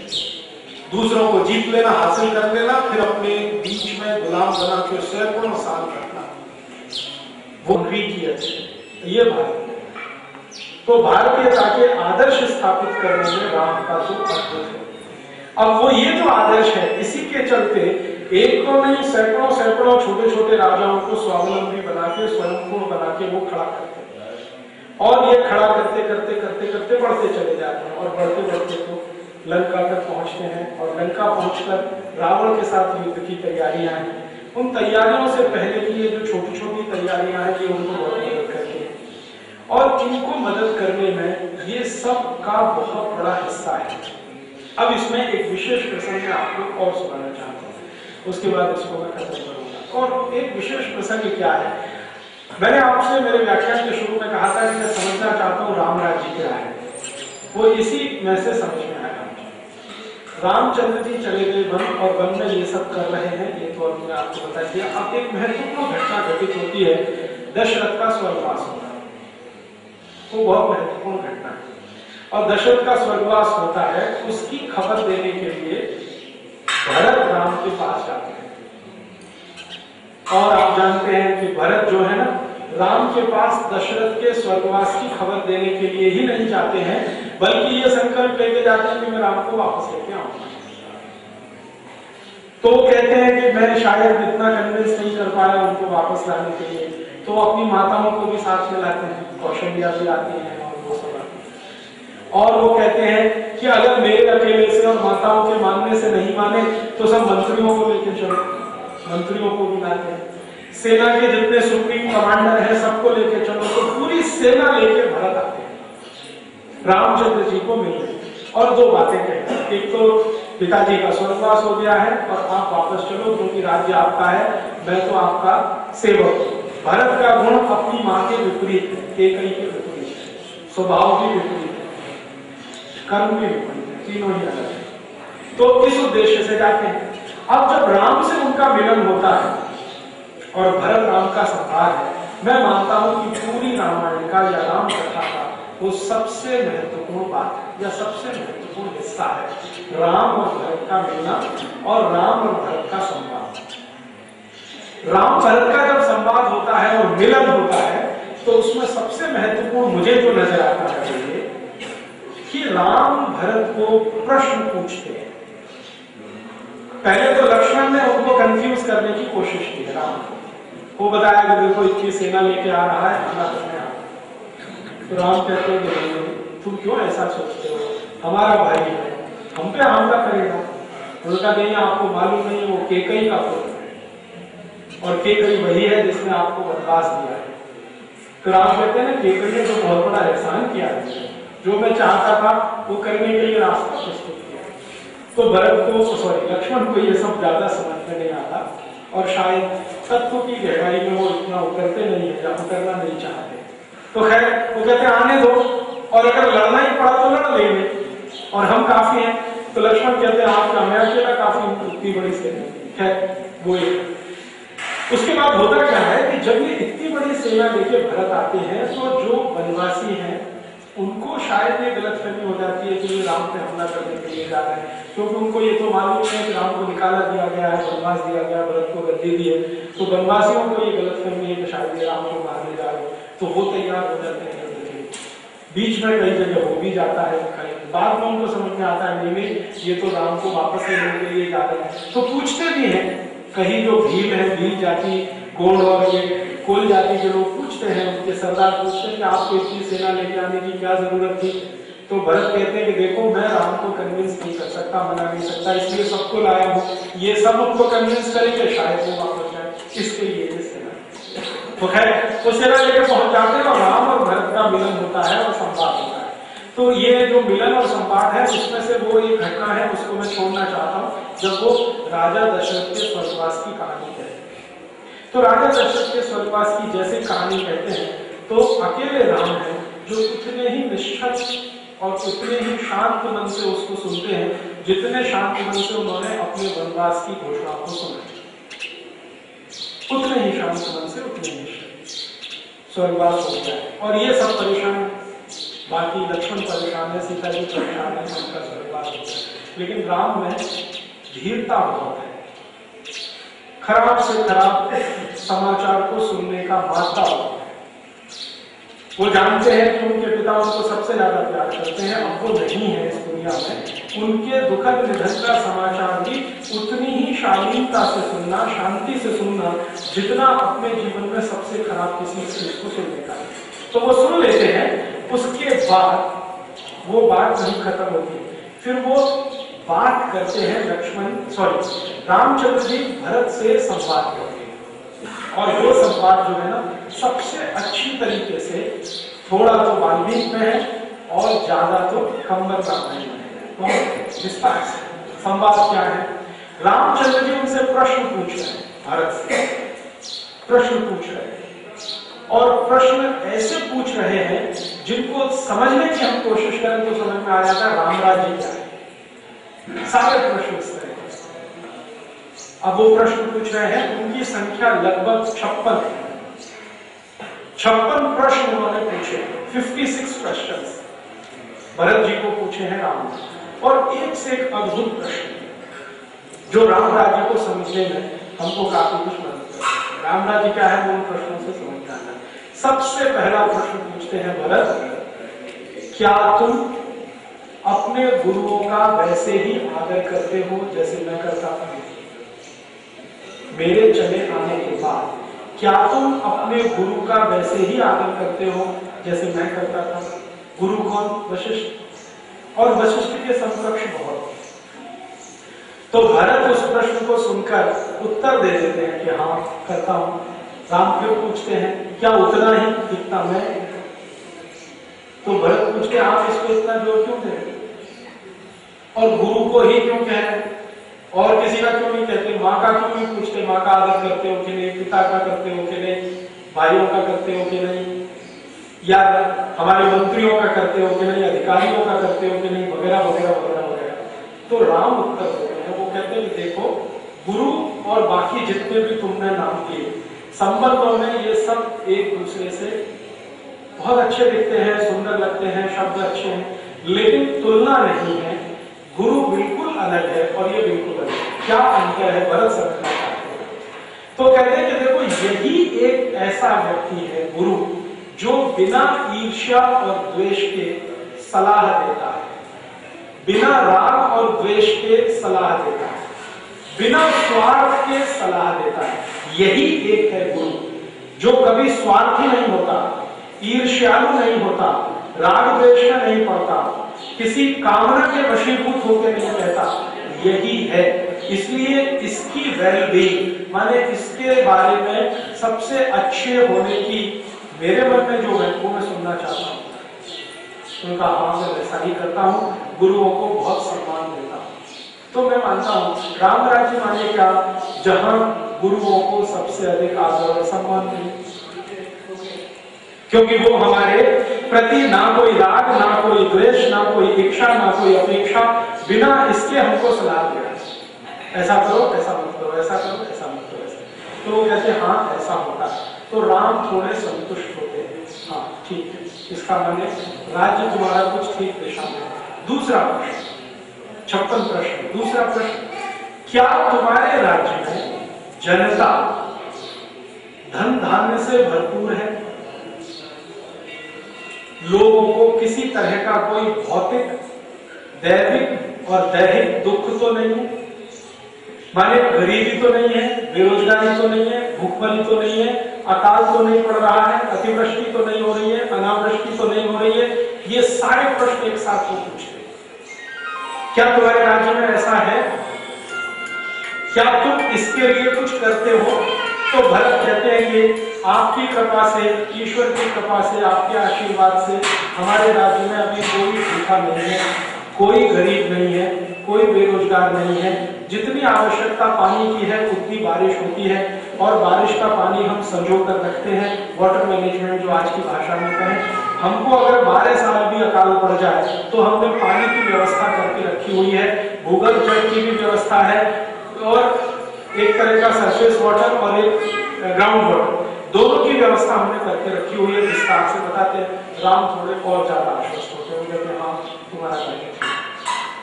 दूसरों को जीत लेना, हासिल कर लेना, फिर अपने बीच में गुलाम बना के सैकड़ों साल रखना, वो अमेरिकी है, ये भारत। तो भारतीयता के आदर्श स्थापित करने में राम का तो अद्भुत है। अब वो ये जो आदर्श है, इसी के चलते एक तो नहीं, सैकड़ों सैकड़ों छोटे छोटे राजाओं को स्वावलंबी बना के, स्वयंपूर्ण बना के वो खड़ा करते हैं। और ये खड़ा करते करते करते करते बढ़ते चले जाते हैं, और बढ़ते बढ़ते तो लंका तक पहुंचते हैं। और लंका पहुंचकर रावण के साथ युद्ध की तैयारियां हैं। उन तैयारियों से पहले की ये जो छोटी छोटी तैयारियां हैं, ये उनको बहुत मदद करती है। और इनको मदद करने में ये सब का बहुत बड़ा हिस्सा है। अब इसमें एक विशेष प्रसंग मैं आपको और सुनाना चाहता हूँ, उसके बाद इसको मैं खत्म करूंगा। और एक विशेष प्रसंग क्या है, मैंने आपसे मेरे व्याख्यान के शुरू में कहा था कि मैं समझना चाहता हूँ राम राज्य क्या है, वो इसी में से समझ में आया। रामचंद्र जी चले गए वन, और वन में ये सब कर रहे हैं, ये तो मैंने आपको बता दिया। अब एक महत्वपूर्ण घटना घटित होती है, दशरथ का स्वर्गवास होता है। वो बहुत महत्वपूर्ण घटना है। और दशरथ का स्वर्गवास होता है, उसकी खबर देने के लिए भरत राम के पास जाते हैं। और आप जानते हैं कि भरत जो है ना, राम के पास दशरथ के स्वर्गवास की खबर देने के लिए ही नहीं जाते हैं, बल्कि ये संकल्प लेके जाते हैं कि मैं राम को वापस लेके आऊंगा। तो कहते हैं कि मैं शायद इतना कन्विंस नहीं कर पाया उनको वापस लाने के लिए, तो अपनी माताओं को भी साथ में लाते हैं, कौशल्या भी आती हैं और वो सब आती हैं। और वो कहते हैं कि अगर मेरे अकेले से और माताओं के मानने से नहीं माने तो सब मंत्रियों को लेकर चलो। मंत्रियों को भी लाते हैं, सेना के जितने सुप्रीम कमांडर हैं सबको लेके चलो। तो पूरी सेना लेके भरत आते हैं रामचंद्र जी को मिलने, और दो बातें कहते हैं। एक तो पिताजी का स्वर्गवास हो गया है और आप वापस चलो, क्योंकि राज्य आपका है, मैं तो आपका सेवक हूं। भरत का गुण अपनी मां के विपरीत है, केकई के विपरीत है, स्वभाव भी विपरीत है, कर्म भी विपरीत है, तीनों ही अलग है। तो इस उद्देश्य से जाते हैं। अब जब राम से उनका मिलन होता है और भरत राम का संवाद है, मैं मानता हूं कि पूरी रामायण का या राम कथा का वो सबसे महत्वपूर्ण बात या सबसे महत्वपूर्ण हिस्सा है राम और भरत का मिलना और राम और भरत का संवाद। राम भरत का जब संवाद होता है और मिलन होता है, तो उसमें सबसे महत्वपूर्ण मुझे जो नजर आता है ये कि राम भरत को प्रश्न पूछते हैं। पहले तो लक्ष्मण ने उनको कंफ्यूज करने की कोशिश की है राम को, बताया कि देखो इतनी सेना लेके आ रहा है, हमला करने आ रहा है। तो राम कहते हैं तुम क्यों ऐसा सोचते हो, हमारा भाई है, हम पे हमला करेगा। उनका नहीं, आपको मालूम नहीं, वो केकई का पुत्र है और केकई वही है जिसने आपको वनवास दिया है। तो राम कहते हैं केकई ने तो बहुत बड़ा एहसान किया है, जो मैं चाहता था वो करने के लिए रास्ता प्रस्तुत किया। तो भरत को लक्ष्मण को ये सब ज्यादा समझ में नहीं आता, और शायद तत्व की गहराई में वो इतना उतरते नहीं है या उतरना नहीं चाहते। तो खैर वो कहते हैं आने दो, और अगर लड़ना ही पड़ा तो लड़ लेंगे और हम काफी हैं। तो लक्ष्मण कहते हैं आपका, मैं अकेला काफी, इतनी बड़ी सेना। खैर वो उसके बाद होता क्या है कि जब ये इतनी बड़ी सेना लेके भरत आते हैं, तो जो वनवासी हैं उनको शायद ये गलतफहमी हो जाती है कि ये राम पे हमला करने के लिए जा रहे हैं, क्योंकि उनको ये तो मालूम है कि राम को निकाला दिया गया है, वनवास दिया गया, भरत को गद्दी दी है। तो वनवासियों को ये गलतफहमी है कि शायद ये राम को मारने जा रहे, तो वो तैयार हो जाते हैं। बीच में कई जगह हो भी जाता है, बाद में उनको समझ में आता है नहीं ये तो राम को वापस लेने के लिए जा रहे हैं। तो पूछते भी हैं, कहीं जो भील है, भील जाति, गोंड और ये कोल जाति के लोग पूछते हैं, उनके सरदार पूछते हैं कि आपको इतनी सेना लेके आने की क्या जरूरत थी। तो भरत कहते हैं कि देखो मैं राम को कन्विंस नहीं कर सकता, मना नहीं सकता, इसलिए सबको लाया हूँ, ये सब उनको कन्विंस करेंगे, शायद वो वापस जाए, इसके लिए ये सेना। तो खैर वो सेना लेकर पहुंच जाते हैं और राम और भरत का मिलन होता है और संवाद होता है। तो ये जो मिलन और संवाद है, उसमें से वो एक घटना है, उसको मैं छोड़ना चाहता हूँ, जब वो राजा दशरथ के स्वर्गवास की कहानी कहते हैं। तो राजा दशरथ के स्वर्गवास की जैसे कहानी कहते हैं, तो अकेले राम है जो उतने ही निष्ठा और उतने ही शांत मन से उसको सुनते हैं, जितने शांत मन से उन्होंने अपने वनवास की घोषणा को सुना। उतने ही शांत मन से उतने ही स्वर्गवास हो गया। और ये सब परेशान, बाकी लक्ष्मण परेशान है, सीता जी परेशान है, उनका स्वर्गवास हो गया। लेकिन राम में धीरता बहुत है, खराब से खराब समाचार को सुनने का मात्रा होता है। वो जानते हैं कि उनके पिता उनको सबसे ज्यादा प्यार करते हैं, अब वो नहीं है इस दुनिया में। उनके दुखद निधन का समाचार भी उतनी ही शालीनता से सुनना, शांति से सुनना, जितना अपने जीवन में सबसे खराब किसी चीज को सुनने का। तो वो सुन लेते हैं, उसके बाद वो बात नहीं खत्म होती, फिर वो बात करते हैं रामचंद्र जी भरत से संवाद करते हैं। और वो संवाद जो है ना, सबसे अच्छी तरीके से, थोड़ा तो वाल्मीकि में है और ज्यादा तो कंबर रामायण में है। तो विस्तार से संवाद क्या है? रामचंद्र जी उनसे प्रश्न पूछ रहे हैं, भरत से प्रश्न पूछ रहे हैं, और प्रश्न ऐसे पूछ रहे हैं जिनको समझने की हम कोशिश करें तो समझ में आ जाता है राम राज्य क्या है। सारे प्रश्न इस तरह के। अब वो प्रश्न पूछ रहे हैं, उनकी संख्या लगभग 56 प्रश्न उन्होंने पूछे, 56 क्वेश्चन भरत जी को पूछे हैं राम, और एक से एक अद्भुत प्रश्न जो राम राज्य को समझने में हमको काफी कुछ मदद करता है। राम राज्य क्या है वो उन प्रश्नों से समझ जाना है। सबसे पहला प्रश्न पूछते हैं भरत, क्या तुम अपने गुरुओं का वैसे ही आदर करते हो जैसे मैं करता था? मेरे चले आने के बाद क्या तुम अपने गुरु का वैसे ही आदर करते हो जैसे मैं करता था? गुरु कौन? वशिष्ठ। और वशिष्ठ के समकक्ष बहुत। तो भरत उस प्रश्न को सुनकर उत्तर दे देते हैं कि हाँ करता हूं। राम फिर पूछते हैं, क्या उतना ही जितना मैं? तो भरत पूछते हैं, आप इसको इतना जोर क्यों दे रहे और गुरु को ही क्यों कह रहे, और किसी का क्यों नहीं कहते? माँ का क्यों नहीं पूछते? माँ का आदर करते हो कि नहीं? पिता का करते हो कि नहीं? भाइयों का करते हो कि नहीं? या हमारे मंत्रियों का करते हो कि नहीं? अधिकारियों का करते हो कि नहीं? वगैरह वगैरह वगैरह वगैरह। तो राम उत्तर देते हैं, वो कहते हैं कि देखो, गुरु और बाकी जितने भी तुमने नाम किए, संबंधों में ये सब एक दूसरे से बहुत अच्छे दिखते हैं, सुंदर लगते हैं, शब्द अच्छे हैं, लेकिन तुलना नहीं है। गुरु बिल्कुल अलग है और ये बिल्कुल अलग है। क्या अंतर है? भरत समझना चाहते हैं। तो कहते हैं कि देखो, यही एक ऐसा व्यक्ति है गुरु जो बिना ईर्ष्या और द्वेष के सलाह देता है, बिना राग और द्वेष के सलाह देता है, बिना स्वार्थ के सलाह देता है। यही एक है गुरु जो कभी स्वार्थी नहीं होता, ईर्ष्यालु नहीं होता, राग द्वेष का नहीं पड़ता, किसी कामना के वशीभूत होकर नहीं रहता। यही है। इसलिए इसकी वेलबींग, माने इसके बारे में सबसे अच्छे होने की मेरे मन में जो है वो मैं सुनना चाहता हूँ। उनका हाँ मैं वैसा ही करता हूँ, गुरुओं को बहुत सम्मान देता हूँ। तो मैं मानता हूँ राम राज्य माने क्या? जहां गुरुओं को सबसे अधिक आदर और सम्मान मिले, क्योंकि वो हमारे प्रति ना कोई राग, ना कोई द्वेष, ना कोई इच्छा, ना कोई अपेक्षा, बिना इसके हमको सलाह दे रहे हैं, ऐसा करो, ऐसा मत करो, ऐसा करो, ऐसा मत करो, ऐसा। तो वो कहते हैं हाँ ऐसा होता है। तो राम थोड़े संतुष्ट होते हैं, हाँ ठीक है, इसका माने राज्य तुम्हारा कुछ ठीक दिशा में। दूसरा प्रश्न, 56 प्रश्न। दूसरा प्रश्न, क्या तुम्हारे राज्य में जनता धन धान्य से भरपूर है? लोगों को किसी तरह का कोई भौतिक, दैविक और दैहिक दुख तो नहीं है? माने गरीबी तो नहीं है, बेरोजगारी तो नहीं है, भूखमरी तो नहीं है, अकाल तो नहीं पड़ रहा है, अतिवृष्टि तो नहीं हो रही है, अनावृष्टि तो नहीं हो रही है। ये सारे प्रश्न एक साथ वो पूछते हैं। क्या तुम्हारे राज्य में ऐसा है? क्या तुम इसके लिए कुछ करते हो? तो भरत कहते हैं कि आपकी कृपा से, ईश्वर की कृपा से, आपके आशीर्वाद से हमारे राज्य में अभी कोई भूखा नहीं है, कोई गरीब नहीं है, कोई बेरोजगार नहीं है। जितनी आवश्यकता पानी की है उतनी बारिश होती है, और बारिश का पानी हम संजो कर रखते हैं। वाटर मैनेजमेंट जो आज की भाषा में कहें, हमको अगर 12 साल भी अकाल पड़ जाए तो हमने पानी की व्यवस्था करके रखी हुई है, भूगर्भ जल की भी व्यवस्था है, और एक तरह का सरफेस वाटर और एक ग्राउंड वाटर, दोनों की व्यवस्था हमने करके रखी हुई है। विस्तार से बताते हैं। राम थोड़े और ज्यादा आश्वस्त होते हैं, कहते हैं हाँ तुम्हारा कार्य।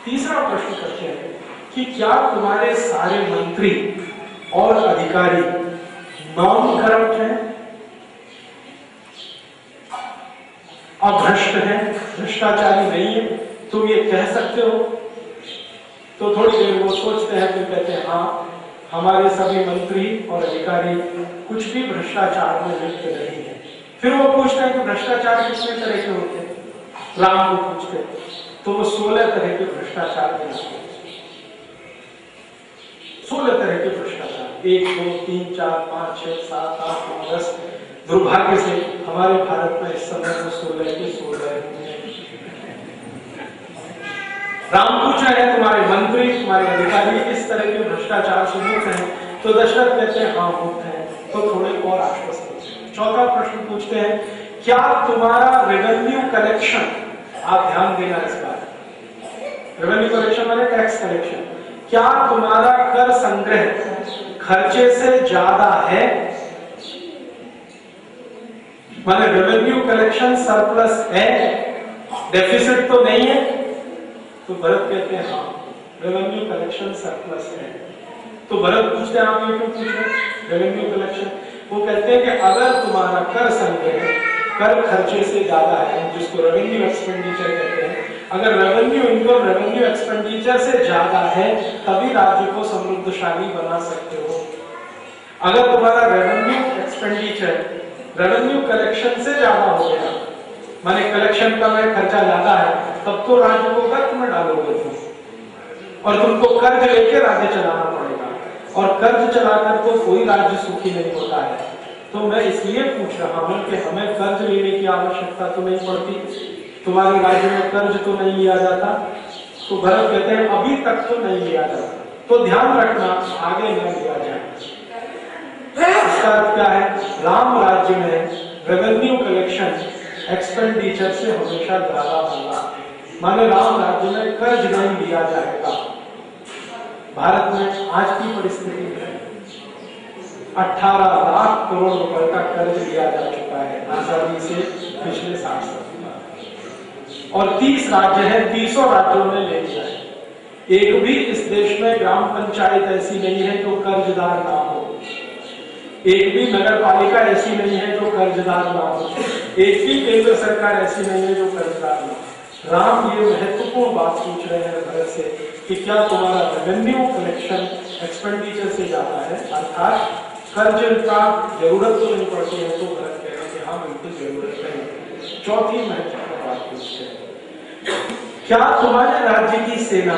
तीसरा प्रश्न करते हैं कि क्या तुम्हारे सारे मंत्री और अधिकारी नॉन करप्ट हैं? अभ्रष्ट है, भ्रष्टाचारी नहीं है, तुम ये कह सकते हो? तो थोड़ी देर वो सोचते हैं, फिर कहते हैं हाँ, हमारे सभी मंत्री और अधिकारी कुछ भी भ्रष्टाचार में लिप्त नहीं है। फिर वो पूछते हैं कि भ्रष्टाचार कितने तरह के होते हैं? राम को पूछते, तो वो 16 तरह के भ्रष्टाचार के नाम, 16 तरह के भ्रष्टाचार, 1 2 3 4 5 6 7 8 9 10। दुर्भाग्य से हमारे भारत में इस समय वो 16 के 16 हैं। राम पूछ रहे हैं तुम्हारे मंत्री, तुम्हारे अधिकारी इस तरह के भ्रष्टाचार से मुक्त हैं? तो दशरथ कहते हैं हाँ मुक्त हैं। तो थोड़े और आश्वस्त होते हैं। चौथा प्रश्न पूछते हैं, क्या तुम्हारा रेवेन्यू कलेक्शन, आप ध्यान देना इस बात, रेवेन्यू कलेक्शन माने टैक्स कलेक्शन, क्या तुम्हारा कर संग्रह खर्चे से ज्यादा है? माने रेवेन्यू कलेक्शन सरप्लस है, डेफिसिट तो नहीं है? तो भरत कहते हैं हाँ, रेवेन्यू कलेक्शन सरप्लस है। तो भरत पूछते हैं आप ये क्यों पूछ रहे हैं रेवेन्यू कलेक्शन? वो कहते हैं कि अगर तुम्हारा कर संग्रह कर खर्चे से ज्यादा है, जिसको रेवेन्यू एक्सपेंडिचर कहते हैं, अगर रेवेन्यू इनकम रेवेन्यू एक्सपेंडिचर से ज्यादा है तभी राज्य को समृद्धशाली बना सकते हो। अगर तुम्हारा रेवेन्यू एक्सपेंडिचर रेवेन्यू कलेक्शन से ज्यादा हो गया, माने कलेक्शन का में खर्चा ज्यादा है, तब तो राज्य को कर्ज में डालोगे तुम, और तुमको कर्ज लेके राज्य चलाना पड़ेगा, और कर्ज चलाकर तो कोई राज्य सुखी नहीं होता है। तो मैं इसलिए पूछ रहा हूं कि हमें कर्ज लेने की आवश्यकता तो नहीं पड़ती, तुम्हारे राज्य में कर्ज तो नहीं लिया जाता? तो भरत कहते हैं अभी तक तो नहीं लिया जाता, तो ध्यान रखना आगे न लिया जाए। इसका अर्थ क्या है? राम राज्य में रेवेन्यू कलेक्शन एक्सपेंडिचर से हमेशा ज्यादा होगा, माने राम राज्य में कर्ज नहीं लिया जाएगा। भारत में आज की परिस्थिति में 18 लाख करोड़ रुपए का कर्ज लिया जा चुका है आजादी से पिछले 60 साल, और 30 राज्य है, 30 राज्यों में ले लिया है। एक भी इस देश में ग्राम पंचायत ऐसी नहीं है जो कर्जदार ना हो, एक भी नगर पालिका ऐसी नहीं है जो कर्जदार ना हो, एक भी केंद्र सरकार ऐसी नहीं है जो कर्जदार ना हो। राम ये महत्वपूर्ण बात पूछ रहे हैं भरत से कि क्या तुम्हारा रेवेन्यू कलेक्शन एक्सपेंडिचर से ज्यादा है, अर्थात कर्ज का जरूरत तो नहीं पड़ती है? तो भरत कह रहे हैं कि हाँ बिल्कुल जरूरत है। चौथी महत्वपूर्ण बात पूछते हैं, क्या तुम्हारे राज्य की सेना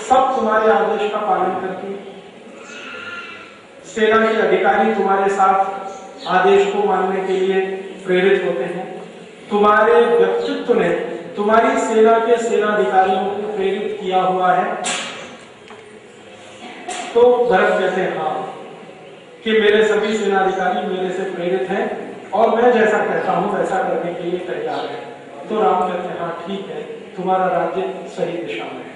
सब तुम्हारे आदेश का पालन करती है? सेना के अधिकारी तुम्हारे साथ आदेश को मानने के लिए प्रेरित होते हैं? तुम्हारे व्यक्तित्व ने तुम्हारी सेना के सेनाधिकारियों को प्रेरित किया हुआ है? तो भरत कहते हैं हाँ, कि मेरे सभी सेनाधिकारी मेरे से प्रेरित हैं और मैं जैसा कहता हूं वैसा करने के लिए तैयार है। तो राम कहते हैं हाँ ठीक है, तुम्हारा राज्य सही दिशा में है।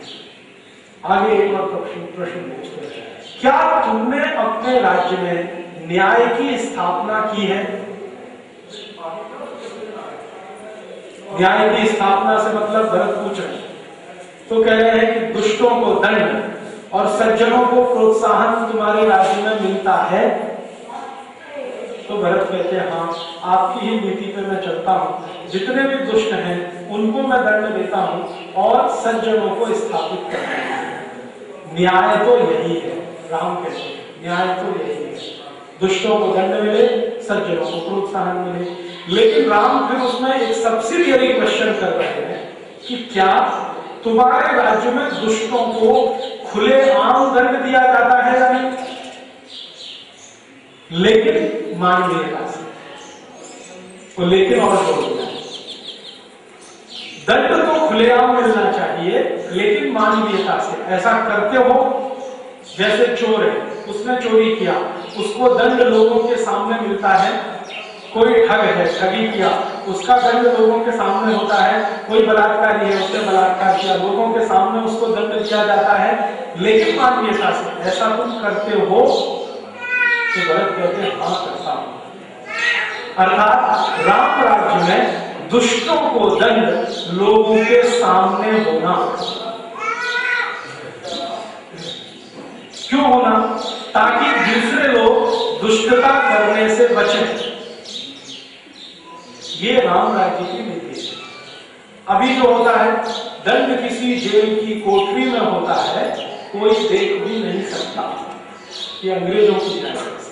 आगे एक और प्रश्न पूछते हैं, क्या तुमने अपने राज्य में न्याय की स्थापना की है? न्याय की स्थापना से मतलब भरत पूछ रहे तो कह रहे हैं कि दुष्टों को दंड और सज्जनों को प्रोत्साहन तुम्हारे राज्य में मिलता है? तो भरत कहते हैं हाँ, आपकी ही नीति पे मैं चलता हूँ, जितने भी दुष्ट हैं उनको मैं दंड देता हूँ और सज्जनों को स्थापित करता हूँ। न्याय तो यही है, राम कहते हैं न्याय तो यही है, दुष्टों को दंड मिले, सज्जनों को प्रोत्साहन मिले। लेकिन राम फिर उसमें एक सब्सिडियरी क्वेश्चन कर रहे हैं कि क्या तुम्हारे राज्य में दुष्टों को खुलेआम दंड दिया जाता है या नहीं? लेकिन मानवीयता से, तो लेकिन और जोड़ दिया, दंड तो खुलेआम मिलना चाहिए लेकिन मानवीयता से। ऐसा करते हो जैसे चोर है, उसने चोरी किया, उसको दंड लोगों के सामने मिलता है। कोई ठग है, ठगी किया, उसका दंड लोगों के सामने होता है। कोई बलात्कारी है, उसने बलात्कार किया, लोगों के सामने उसको दंड दिया जाता है, लेकिन मानवीयता से। ऐसा तुम करते हो? तो भरत कहते हैं हाँ करता हूं। अर्थात राम राज्य में दुष्टों को दंड लोगों के सामने होना। क्यों होना? ताकि दूसरे लोग दुष्टता करने से बचें। ये राम राज्य की नीति है। अभी जो होता है, दंड किसी जेल की कोठरी में होता है, कोई देख भी नहीं सकता। ये अंग्रेजों की व्यवस्था।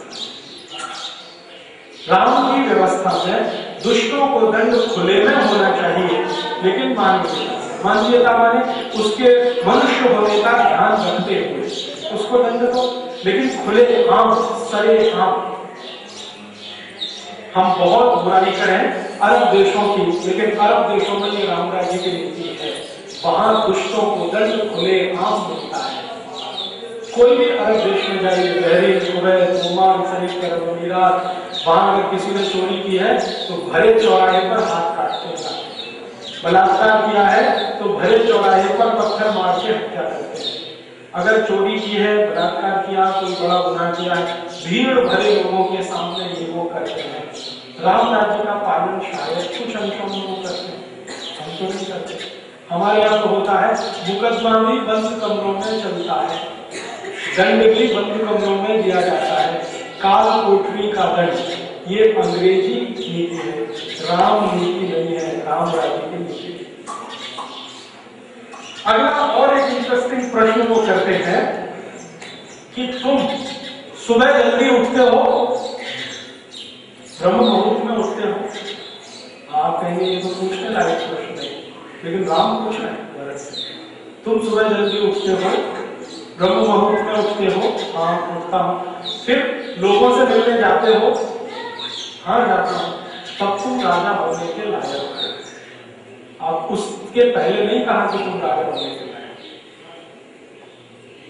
राम की व्यवस्था में दुष्टों को दंड खुले में होना चाहिए, लेकिन मानवीयता माने उसके मनुष्य होने का ध्यान रखते हुए उसको दंड दो, लेकिन खुले आम, सरे आम। हम बहुत बुराई करें अरब देशों की, लेकिन अरब देशों में ये राम राज्य की नीति है, वहां दुष्टों को दंड खुले आम मिलता है। कोई भी अरब देश में जाइए, बहरीन, कुवैत, ओमान, संयुक्त अरब अमीरात, वहां अगर किसी ने चोरी की है तो भरे चौराहे पर हाथ काटते हैं। बलात्कार किया है तो भरे चौराहे पर पत्थर मार के हत्या करते हैं। अगर चोरी की है, बलात्कार किया, कोई बड़ा गुनाह किया है, भीड़ भरे लोगों के सामने ये वो करते हैं। राम राज्य का पालन शायद कुछ अंशों में वो करते हैं, हम तो नहीं करते। हमारे यहाँ तो होता है, मुकदमा भी बंद कमरों में चलता है, दंड भी बंद कमरों में दिया जाता है, काल कोठरी का दंड। ये अंग्रेजी नीति है, राम नीति नहीं है, राम राज्य की नीति। अगला और एक इंटरेस्टिंग प्रश्न वो करते हैं कि तुम सुबह जल्दी उठते हो, ब्रह्म मुहूर्त में उठते हो। आप कहेंगे ये तो पूछने लायक प्रश्न है, लेकिन राम पूछ रहे हैं भरत से, तुम सुबह जल्दी उठते हो, ब्रह्म मुहूर्त में उठते हो? हाँ, उठता हूं। फिर लोगों से मिलने जाते हो? हाँ, जाता हूं। तब तुम राजा होने के लायक हो। आप उसके पहले नहीं कहा कि तुम राजा होने के लायक।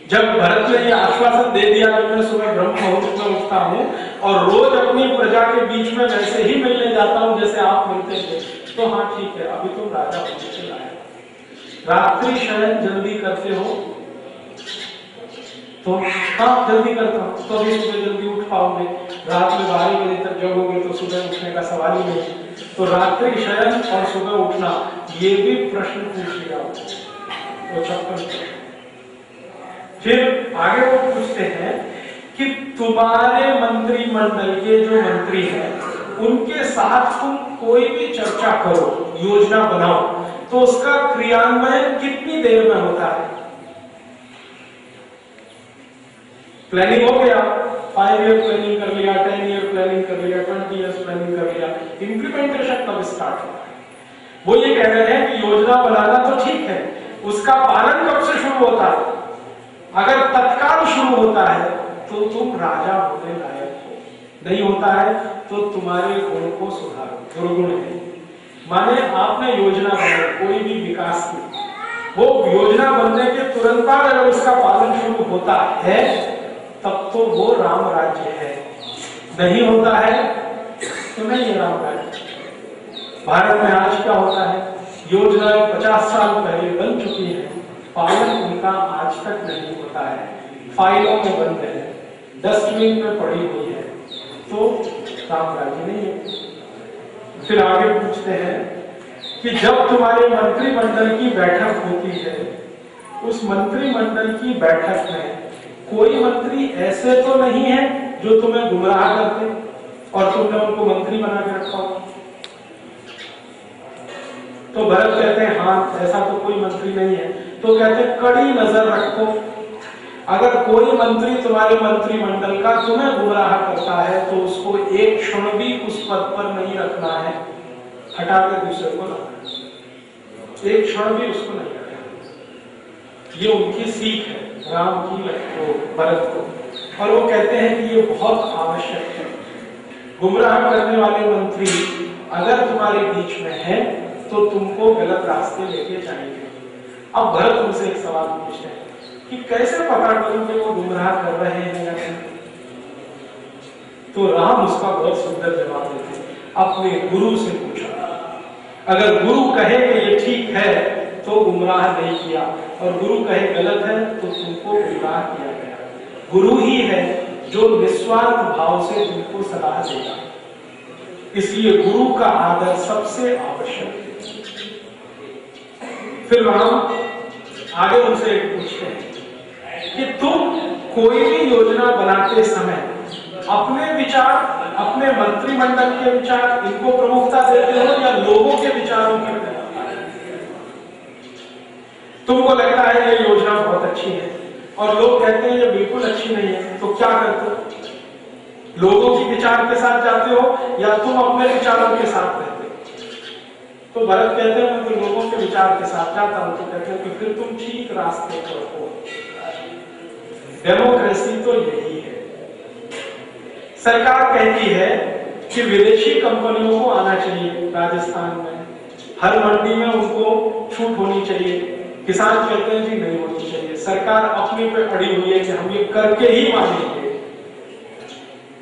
जब भरत ने ये आश्वासन दे दिया कि मैं सुबह ब्रह्म मुहूर्त में उठता हूं और रोज अपनी प्रजा के बीच में वैसे ही मिलने जाता हूं जैसे आप मिलते थे, तो हाँ ठीक है, अभी तुम राजा होने के लायक। रात्रि शयन जल्दी करते हो? तो हाँ, जल्दी करता हूं, तो अभी सुबह जल्दी उठ पाओगे। रात में 12 बजे तक जगोगे तो सुबह उठने का सवाल ही नहीं। तो रात्रि शयन और सुबह उठना, ये भी प्रश्न पूछ लिया वो 56। फिर आगे वो पूछते हैं कि तुम्हारे मंत्रिमंडल के जो मंत्री हैं उनके साथ तुम कोई भी चर्चा करो, योजना बनाओ, तो उसका क्रियान्वयन कितनी देर में होता है? प्लानिंग हो गया, 5 ईयर प्लानिंग कर लिया, 10 ईयर प्लानिंग कर लिया, 20 ईयर्स प्लानिंग कर लिया, इंप्लीमेंटेशन कब स्टार्ट होता है? वो ये कह रहे हैं कि योजना बनाना तो ठीक है, उसका पालन कब से शुरू होता है? अगर तत्काल शुरू होता है तो तुम राजा होने लायक हो, नहीं होता है तो तुम्हारे गुण को सुधारो, दुर्गुण है। माने आपने योजना बनाई कोई भी विकास की, वो योजना बनने के तुरंत बाद अगर उसका पालन शुरू होता है तब तो वो राम राज्य है, नहीं होता है तो नहीं है राम राज्य। भारत में आज क्या होता है, योजनाएं 50 साल पहले बन चुकी है, पालन उनका आज तक नहीं होता है, फाइलों में बंद है, डस्टबिन में पड़ी हुई है, तो राम राज्य नहीं है। फिर आगे पूछते हैं कि जब तुम्हारे मंत्रिमंडल की बैठक होती है, उस मंत्रिमंडल की बैठक में कोई मंत्री ऐसे तो नहीं है जो तुम्हें गुमराह करते और तुमने उनको मंत्री बना के रखा हो? तो भरत कहते हैं हाँ, ऐसा तो कोई मंत्री नहीं है। तो कहते हैं कड़ी नजर रखो, अगर कोई मंत्री तुम्हारे मंत्रिमंडल का तुम्हें गुमराह करता है तो उसको एक क्षण भी उस पद पर नहीं रखना है, हटा कर दूसरे को रखना है, एक क्षण भी उसको नहीं रखना। ये उनकी सीख है राम की भरत को, और वो कहते हैं कि ये बहुत आवश्यक है। गुमराह करने वाले मंत्री अगर तुम्हारे बीच में है तो तुमको गलत रास्ते लेके जाएंगे। अब भरत उनसे एक सवाल पूछते हैं कि कैसे पता करूं कि वो गुमराह कर रहे हैं या नहीं? तो राम उसका बहुत सुंदर जवाब देते हैं, अपने गुरु से पूछा। अगर गुरु कहे कि ये ठीक है तो गुमराह नहीं किया, और गुरु कहे गलत है तो तुमको गुमराह किया गया। गुरु ही है जो निस्वार्थ भाव से तुमको सलाह देगा, इसलिए गुरु का आदर सबसे आवश्यक है। फिर राम आगे उनसे पूछते हैं कि तुम कोई भी योजना बनाते समय अपने विचार अपने मंत्रिमंडल के विचार इनको प्रमुखता देते हो या लोगों के विचारों की प्रमुखता? तुमको लगता है ये योजना बहुत अच्छी है और लोग कहते हैं ये बिल्कुल अच्छी नहीं है, तो क्या करते हो? लोगों की विचार के साथ जाते हो या तुम अपने विचारों के साथ रहते हो? तो भरत कहते हैं मैं तो लोगों के विचार के साथ जाता हूं। तो कहते हैं कि फिर तुम ठीक रास्ते पर हो। डेमोक्रेसी तो यही है। सरकार कहती है कि विदेशी कंपनियों को आना चाहिए राजस्थान में, हर मंडी में उनको छूट होनी चाहिए। किसान कहते हैं जी नहीं होनी चाहिए। सरकार अपने पे अड़ी हुई है कि हम ये करके ही मानेंगे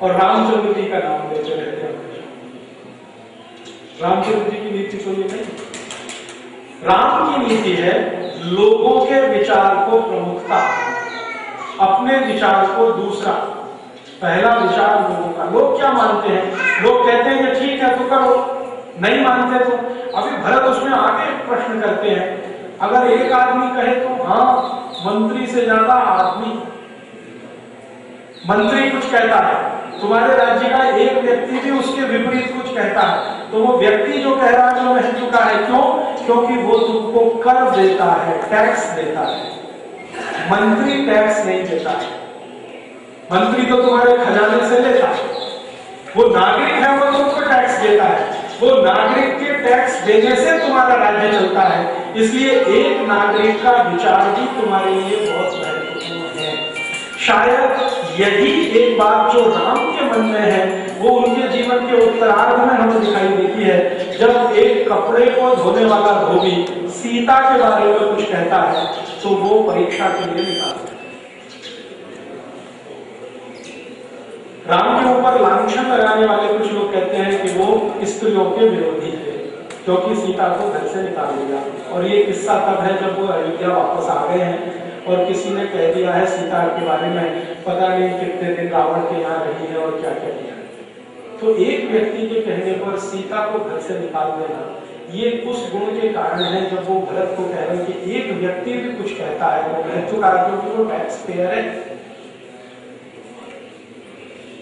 और रामचंद्र जी का नाम लेते रहते हैं। रामचंद्र जी की नीति तो ये नहीं। राम की नीति है लोगों के विचार को प्रमुखता, अपने विचार को दूसरा, पहला विचार लोगों का। लोग क्या मानते हैं? लोग कहते हैं कि ठीक है तो करो, नहीं मानते तो। अभी भरत उसमें आगे प्रश्न करते हैं, अगर एक आदमी कहे तो हाँ, मंत्री से ज्यादा आदमी, मंत्री कुछ कहता है, तुम्हारे राज्य का एक व्यक्ति भी उसके विपरीत कुछ कहता है, तो वो व्यक्ति जो कह रहा है वो महत्व का है। क्यों? क्योंकि वो तुमको कर देता है, टैक्स देता है। मंत्री टैक्स नहीं देता है। मंत्री तो तुम्हारे खजाने से लेता है। वो नागरिक है, वो तुमको टैक्स देता है। वो नागरिक के टैक्स देने से तुम्हारा राज्य चलता है। इसलिए एक नागरिक का विचार भी तुम्हारे लिए बहुत महत्वपूर्ण है। शायद यही एक बात जो राम के मन में है वो उनके जीवन के उत्तरार्ध में हमें दिखाई देती है। जब एक कपड़े को धोने वाला धोबी सीता के बारे में कुछ कहता है तो वो परीक्षा के लिए निकालता है। राम के ऊपर लांछन लगाने वाले कुछ लोग कहते हैं कि वो स्त्रियों के विरोधी थे क्योंकि सीता को घर से निकाल दिया। और ये किस्सा तब है जब वो अयोध्या वापस आ गए हैं और किसी ने कह दिया है सीता के बारे में, पता नहीं कितने दिन रावण के यहाँ रही है और क्या क्या किया। तो एक व्यक्ति के कहने पर सीता को घर से निकाल देना, ये उस गुण के कारण है जब वो भरत को कह रहे हैं कि एक व्यक्ति भी कुछ कहता है वो महत्वकार, क्योंकि वो टैक्स पेयर है।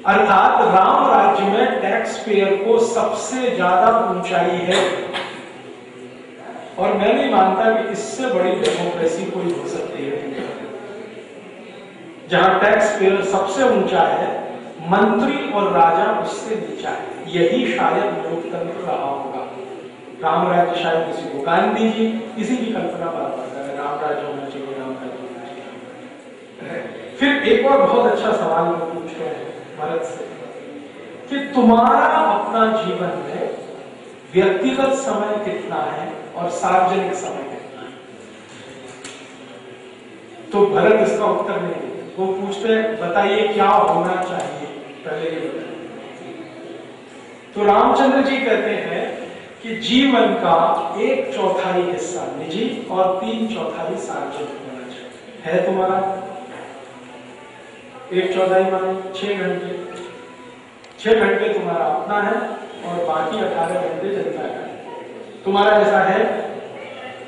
अर्थात राम राज्य में टैक्स पेयर को सबसे ज्यादा ऊंचाई है और मैं नहीं मानता कि इससे बड़ी डेमोक्रेसी कोई हो सकती है जहां टैक्स पेयर सबसे ऊंचा है, मंत्री और राजा उससे नीचा है। यही शायद लोकतंत्र रहा होगा। राम राज्य शायद किसी को, गांधी जी इसी की कल्पना बार-बार कर रहे, राम राज्य होना चाहिए, राम राज्य होना चाहिए। फिर एक और बहुत अच्छा सवाल पूछ रहे हैं भरत से कि तुम्हारा अपना जीवन में व्यक्तिगत समय कितना है और सार्वजनिक समय कितना है? तो भरत इसका उत्तर नहीं देते। वो पूछते बताइए क्या होना चाहिए, पहले ये बताइए। तो रामचंद्र जी कहते हैं कि जीवन का 1/4 हिस्सा निजी और 3/4 सार्वजनिक होना चाहिए। है तुम्हारा 1/4 माने 6 घंटे, 6 घंटे तुम्हारा अपना है और बाकी 18 घंटे जनता का है। तुम्हारा ऐसा है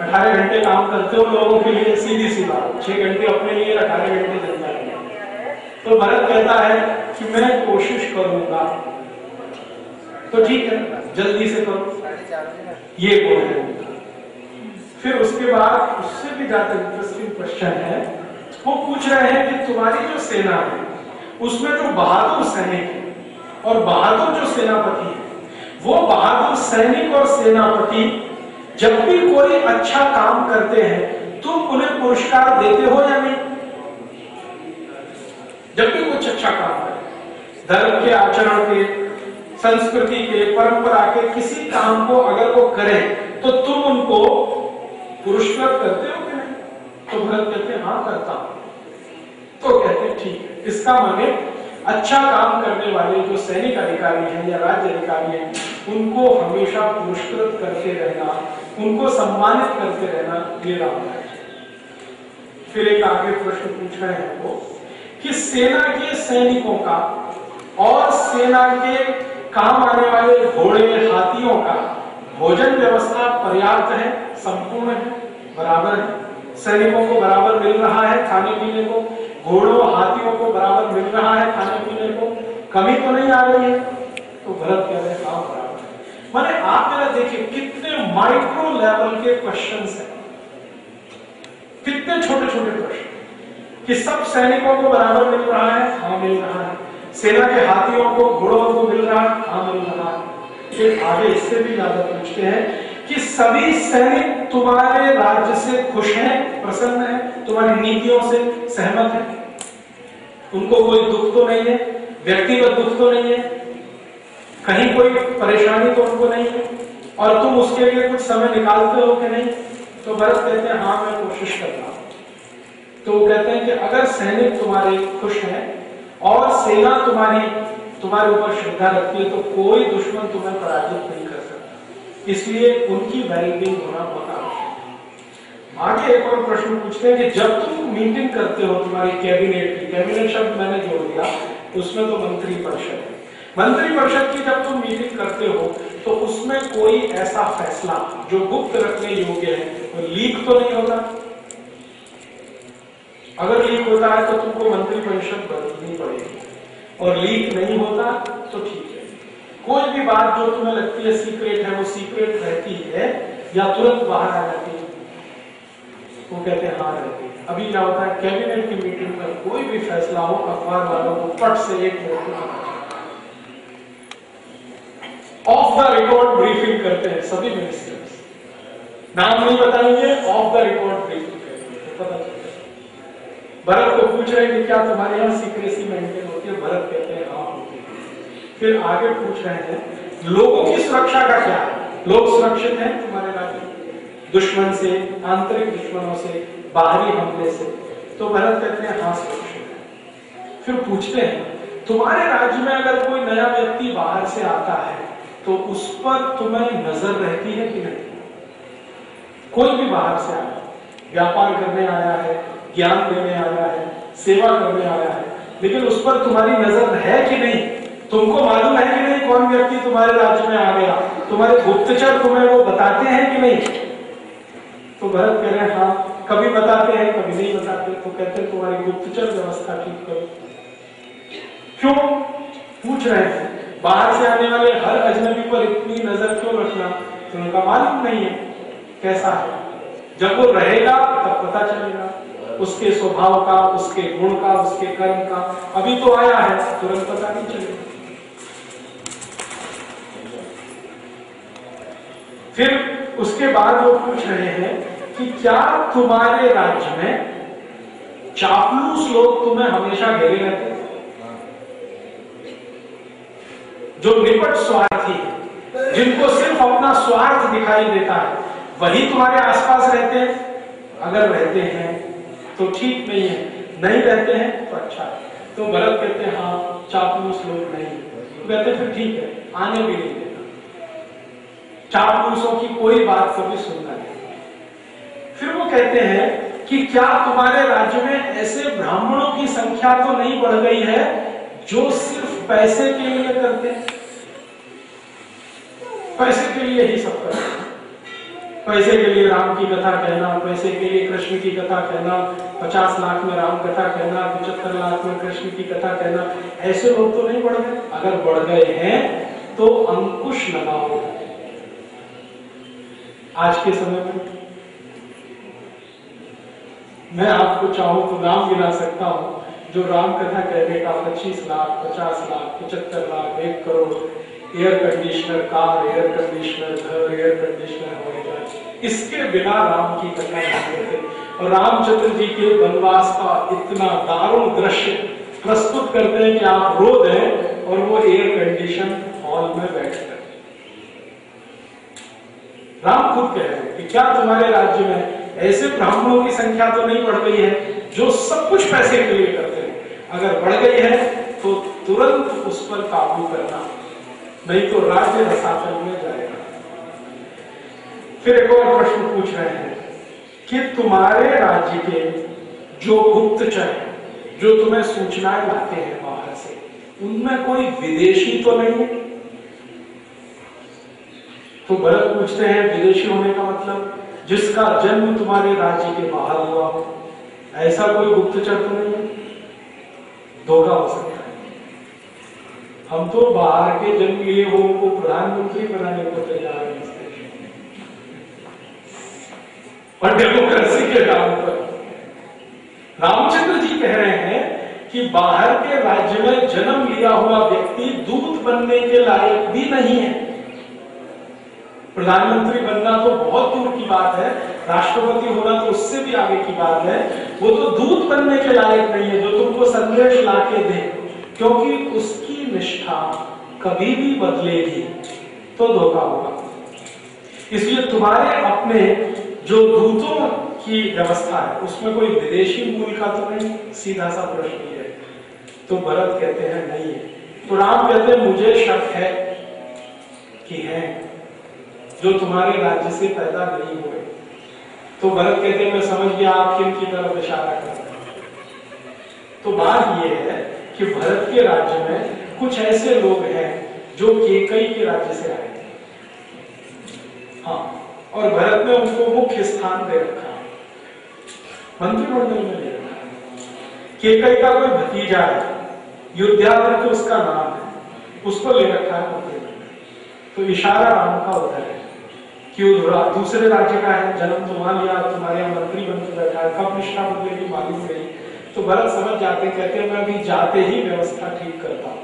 18 घंटे काम करते हो लोगों के लिए, सीधी सी बात, 6 घंटे अपने लिए, 18 घंटे जनता के लिए। तो भरत कहता है कि मैं कोशिश करूंगा, तो ठीक है जल्दी से करो, ये बोल रहे हैं। फिर उसके बाद उससे भी ज्यादा इंटरेस्टिंग क्वेश्चन है, वो पूछ रहे हैं कि तुम्हारी जो सेना है उसमें जो बहादुर सैनिक है और बहादुर जो सेनापति है, वो बहादुर सैनिक और सेनापति जब भी कोई अच्छा काम करते हैं तुम उन्हें पुरस्कार देते हो या नहीं? जब भी कुछ अच्छा काम करे, धर्म के, आचरण के, संस्कृति के, परंपरा के किसी काम को अगर वो करें तो तुम उनको पुरस्कृत करते हो कि नहीं? तो भरत कहते हैं हाँ करता हूं। तो कहते हैं ठीक है, इसका माने अच्छा काम करने वाले जो सैनिक अधिकारी हैं या राज्य अधिकारी हैं उनको हमेशा पुरस्कृत करते रहना, उनको सम्मानित करते रहना, ये राम राज्य। फिर एक आगे प्रश्न पूछ रहे हैं वो कि सेना के सैनिकों का और सेना के काम आने वाले घोड़े, हाथियों का भोजन व्यवस्था पर्याप्त है, संपूर्ण है, बराबर है? सैनिकों को बराबर मिल रहा है खाने पीने को, घोड़ों हाथियों को बराबर मिल रहा है खाने पीने को, कमी तो नहीं आ रही है? तो भरत कह रहे हैं हाँ बराबर है। माने आप मेरा देखिए कितने माइक्रो लेवल के क्वेश्चंस हैं, कितने छोटे छोटे प्रश्न कि सब सैनिकों को बराबर मिल रहा है, हाँ मिल रहा है, सेना के हाथियों को घोड़ों को मिल रहा है, हाँ मिल रहा है। फिर आगे इससे भी ज्यादा पूछते हैं कि सभी सैनिक तुम्हारे राज्य से खुश हैं, प्रसन्न हैं, तुम्हारी नीतियों से सहमत हैं, उनको कोई दुख तो नहीं है, व्यक्तिगत दुख तो नहीं है, कहीं कोई परेशानी तो उनको नहीं है, और तुम उसके लिए कुछ समय निकालते हो कि नहीं? तो भरत कहते हैं हाँ मैं कोशिश कर रहा हूं। तो वो कहते हैं कि अगर सैनिक तुम्हारे खुश हैं और सेना तुम्हारे ऊपर श्रद्धा रखती है तो कोई दुश्मन तुम्हें पराजित नहीं कर सकता, इसलिए उनकी वेलबींग होना बहुत आवश्यक है। आगे एक और प्रश्न पूछते हैं कि जब तुम मीटिंग करते हो तुम्हारी कैबिनेट की, कैबिनेट शब्द मैंने जोड़ दिया, उसमें तो मंत्री परिषद है, मंत्री परिषद की जब तुम मीटिंग करते हो तो उसमें कोई ऐसा फैसला जो गुप्त रखने योग्य है, तो लीक तो नहीं होता? अगर लीक होता है तो तुमको मंत्री परिषद बदलनी पड़ेगी, और लीक नहीं होता तो ठीक है। कोई भी बात जो तुम्हें लगती है सीक्रेट है वो सीक्रेट रहती है या तुरंत बाहर आ जाती है? वो कहते हैं हाँ रहती है। अभी क्या होता है कैबिनेट की मीटिंग में कोई भी फैसला हो, अखबार वालों को पट से एक मिनट में ऑफ द रिकॉर्ड ब्रीफिंग करते हैं सभी मिनिस्टर्स, नाम नहीं बताएंगे, ऑफ द रिकॉर्ड ब्रीफिंग करेंगे, पता चलता है। भरत को पूछ रहे हैं कि क्या तुम्हारे यहाँ सीक्रेसी मेंटेन होती है? भरत कहते हैं हाँ होती है। फिर आगे पूछ रहे हैं लोगों की सुरक्षा का क्या है, लोग सुरक्षित हैं तुम्हारे राज्य में दुश्मन से, आंतरिक दुश्मनों से, बाहरी हमले से? तो भरत कहते हैं हाँ सुरक्षित है। फिर पूछते हैं तुम्हारे राज्य में अगर कोई नया व्यक्ति बाहर से आता है तो उस पर तुम्हें नजर रहती है कि नहीं? कोई भी बाहर से आया, व्यापार करने आया है, ज्ञान देने आया है, सेवा करने आया है, लेकिन उस पर तुम्हारी नजर है कि नहीं? तुमको मालूम है कि नहीं कौन व्यक्ति तुम्हारे राज्य में आ गया? तुम्हारे गुप्तचर तुम्हें वो बताते हैं कि नहीं? तो भरत कह रहे हैं हाँ कभी बताते हैं कभी नहीं बताते। तो कहते हैं तुम्हारी गुप्तचर व्यवस्था ठीक करो। क्यों पूछ रहे हैं? बाहर से आने वाले हर अजनबी पर इतनी नजर क्यों रखना? तो उनका मालूम नहीं है कैसा है, जब वो रहेगा तब पता चलेगा उसके स्वभाव का, उसके गुण का, उसके कर्म का। अभी तो आया है तुरंत पता नहीं चलेगा। फिर उसके बाद वो पूछ रहे हैं कि क्या तुम्हारे राज्य में चापलूस लोग तुम्हें हमेशा घेरे रहते हैं? जो निपट स्वार्थी है, जिनको सिर्फ अपना स्वार्थ दिखाई देता है, वही तुम्हारे आसपास रहते हैं? अगर रहते हैं तो ठीक नहीं है, नहीं रहते हैं तो अच्छा है। तो भरत कहते हैं हाँ चापलूस लोग नहीं। तो कहते हैं फिर ठीक है, आने भी नहीं देना, चापलूसों की कोई बात कभी सुनना नहीं। फिर वो कहते हैं कि क्या तुम्हारे राज्य में ऐसे ब्राह्मणों की संख्या तो नहीं बढ़ गई है जो सिर्फ पैसे के लिए करते हैं? पैसे के लिए ही सब करते हैं, पैसे के लिए राम की कथा कहना, पैसे के लिए कृष्ण की कथा कहना, 50 लाख में राम कथा कहना, 75 लाख में कृष्ण की कथा कहना। ऐसे लोग तो नहीं बढ़ गए? अगर बढ़ गए हैं तो अंकुश लगाओ। आज के समय में मैं आपको चाहूं तो नाम गिना सकता हूं जो राम कथा कहने का 25 lakh, 50 lakh, 75 lakh, 1 crore, air conditioner car, air conditioner घर, एयर कंडीशनर हवाई जहाज, इसके बिना राम की कथा नहीं करते। और रामचंद्र जी के वनवास का इतना दारुण दृश्य प्रस्तुत करते हैं कि आप रो दें, और वो एयर कंडीशन हॉल में बैठकर। राम खुद कह रहे हैं कि क्या तुम्हारे राज्य में ऐसे ब्राह्मणों की संख्या तो नहीं बढ़ गई है जो सब कुछ पैसे के लिए करते हैं? अगर बढ़ गई है तो तुरंत उस पर काबू करना, नहीं तो राज्य रसातल में जाएगा। फिर एक और प्रश्न पूछ रहे हैं कि तुम्हारे राज्य के जो गुप्तचर हैं, जो तुम्हें सूचनाएं लाते हैं बाहर से, उनमें कोई विदेशी तो नहीं है? तो भरत पूछते हैं विदेशी होने का मतलब जिसका जन्म तुम्हारे राज्य के बाहर हुआ हो, ऐसा कोई गुप्तचर तो नहीं है? धोखा हो सकता है। हम तो बाहर के जन्म लिए हो उनको प्रधानमंत्री बनाने को तैयार हैं और डेमोक्रेसी के नाम पर। रामचंद्र जी कह रहे हैं कि बाहर के राज्य में जन्म लिया हुआ व्यक्ति दूत बनने के लायक भी नहीं है। प्रधानमंत्री बनना तो बहुत दूर की बात है, राष्ट्रपति होना तो उससे भी आगे की बात है। वो तो दूत बनने के लायक नहीं है जो तुमको संदेश लाके दे, क्योंकि उसकी निष्ठा कभी भी बदलेगी तो धोखा होगा। इसलिए तुम्हारे अपने जो दूतों की व्यवस्था है उसमें कोई विदेशी मूल का तो नहीं, सीधा सा प्रश्न है। तो भरत कहते हैं नहीं है। तो राम कहते हैं मुझे शक है कि है जो तुम्हारे राज्य से पैदा नहीं हुए। तो भरत कहते हैं मैं समझ गया आप किन की तरफ इशारा कर रहे हैं। तो बात यह है कि भरत के राज्य में कुछ ऐसे लोग हैं जो केकई के राज्य से आए थे, हाँ, और भरत ने उनको मुख्य स्थान दे रखा है, मंत्रिमंडल में दे रखा है। केकई का कोई भतीजा है, युद्धाधिक उसका नाम है, उसको ले रखा है मंत्रिमंडल। तो इशारा राम का उधर है कि दूसरे राज्य का है, जन्म तो वहां लिया, तुम्हारे यहाँ मंत्री बन के बैठा है, कब निष्ठा बदलेगी मालूम नहीं। तो भरत समझ जाते, कहते हैं मैं अभी जाते ही व्यवस्था ठीक करता हूं।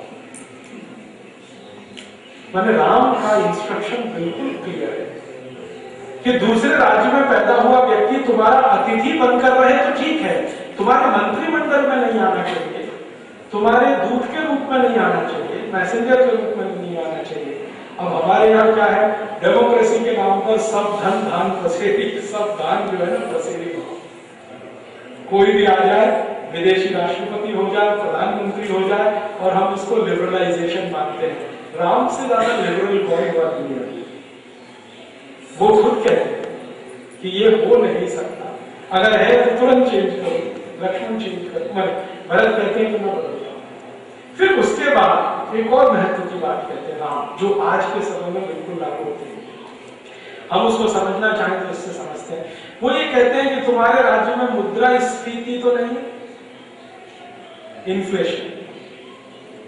मैंने राम का इंस्ट्रक्शन बिल्कुल क्लियर है कि दूसरे राज्य में पैदा हुआ व्यक्ति तुम्हारा अतिथि बनकर रहे तो ठीक है, तुम्हारे मंत्रिमंडल में नहीं आना चाहिए, तुम्हारे दूत के रूप में नहीं आना चाहिए, मैसेंजर के रूप में नहीं आना चाहिए। अब हमारे यहाँ क्या है, डेमोक्रेसी के नाम पर सब धन धान पसेरी, सब दान जो है ना पसेरी, कोई भी आ जाए, विदेशी राष्ट्रपति हो जाए, प्रधानमंत्री हो जाए, और हम इसको लिबरलाइजेशन मानते हैं। राम से ज्यादा लिबरल कौन हुआ दुनिया में? वो खुद कहते हैं कि ये हो नहीं सकता, अगर है तो तुरंत चेंज करो, लक्ष्मण चेंज करो, भरत कहते हैं कि मैं बदलता हूं। फिर उसके बाद एक और महत्व की बात कहते हैं राम, जो आज के समय में बिल्कुल लागू होती है, हम उसको समझना चाहें तो इससे समझते हैं। वो ये कहते हैं कि तुम्हारे राज्य में मुद्रास्फीति तो नहीं है, इन्फ्लेशन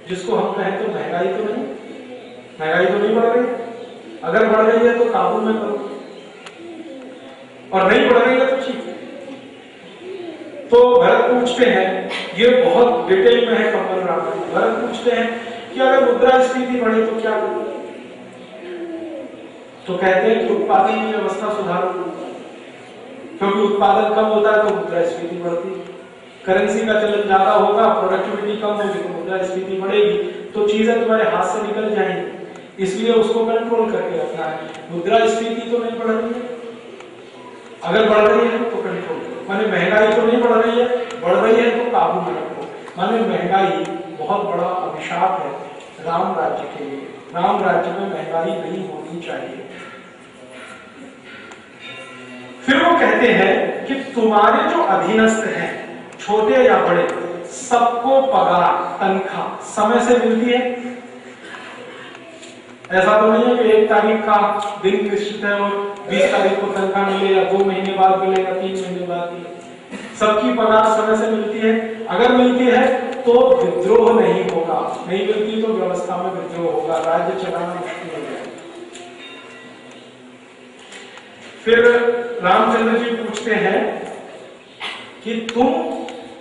जिसको हम कहें तो महंगाई तो नहीं, महंगाई तो नहीं बढ़ रही, अगर बढ़ रही है तो काबू में करो, और नहीं बढ़ रही है तो ठीक है। तो भरत पूछते हैं, ये बहुत डिटेल में है कम्बल रामायण, भरत पूछते हैं कि अगर मुद्रास्फीति बढ़े तो क्या करो? तो कहते हैं कि उत्पादन की व्यवस्था सुधारो, क्योंकि उत्पादन कम होता है तो मुद्रास्फीति बढ़ती है, करेंसी का चलन ज्यादा होगा, प्रोडक्टिविटी कम होगी तो मुद्रास्फीति बढ़ेगी, तो चीजें तुम्हारे हाथ से निकल जाएंगी, इसलिए उसको कंट्रोल करके रखना है। मुद्रास्फीति तो नहीं बढ़ रही है, अगर बढ़ रही है तो कंट्रोल करो, माने महंगाई तो नहीं बढ़ रही है, बढ़ रही है तो काबू में रखो। माने महंगाई बहुत बड़ा अभिशाप है राम राज्य के लिए, राम राज्य में महंगाई नहीं होनी चाहिए। फिर वो कहते हैं कि तुम्हारे जो अधीनस्थ हैं, छोटे या बड़े, सबको पगार तनख्वाह समय से मिलती है। ऐसा तो नहीं है कि 1 तारीख का दिन निश्चित है और 20 तारीख को तनख्वाह मिले, या 2 महीने बाद मिले, या 3 महीने बाद मिले। सबकी पगार समय से मिलती है। अगर मिलती है तो विद्रोह नहीं होगा, नहीं मिलती तो व्यवस्था में विद्रोह होगा, राज्य चलाना मुश्किल हो जाएगा। फिर रामचंद्र जी पूछते हैं कि तुम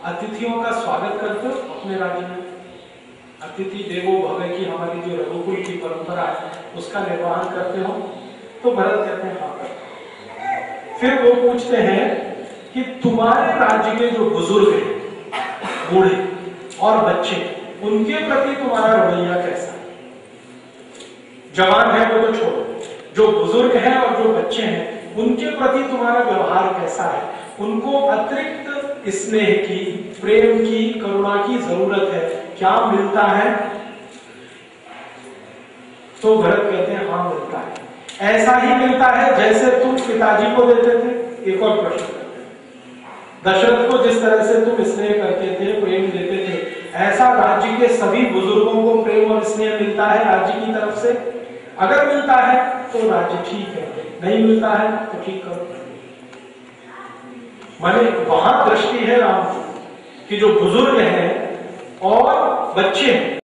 अतिथियों का स्वागत करते हो अपने राज्य में, अतिथि देवो भव की हमारी जो रघुकुल की परंपरा है उसका निर्वहन करते हो? तो भरत कहते हैं हाँ करते। फिर वो पूछते हैं कि तुम्हारे राज्य के जो बुजुर्ग हैं, बूढ़े और बच्चे, उनके प्रति तुम्हारा रवैया कैसा है? जवान है वो तो छोड़ो, जो बुजुर्ग हैं और जो बच्चे हैं उनके प्रति तुम्हारा व्यवहार कैसा है? उनको अतिरिक्त स्नेह की, प्रेम की, करुणा की जरूरत है, क्या मिलता है? तो भरत कहते हैं हाँ मिलता है, ऐसा ही मिलता है जैसे तुम पिताजी को देते थे। एक और प्रश्न करते हैं, दशरथ को जिस तरह से तुम स्नेह करते थे, प्रेम देते थे, ऐसा राज्य के सभी बुजुर्गों को प्रेम और स्नेह मिलता है राज्य की तरफ से? अगर मिलता है तो राज्य ठीक है, नहीं मिलता है तो ठीक करो। माने वहां दृष्टि है राम की, कि जो बुजुर्ग हैं और बच्चे हैं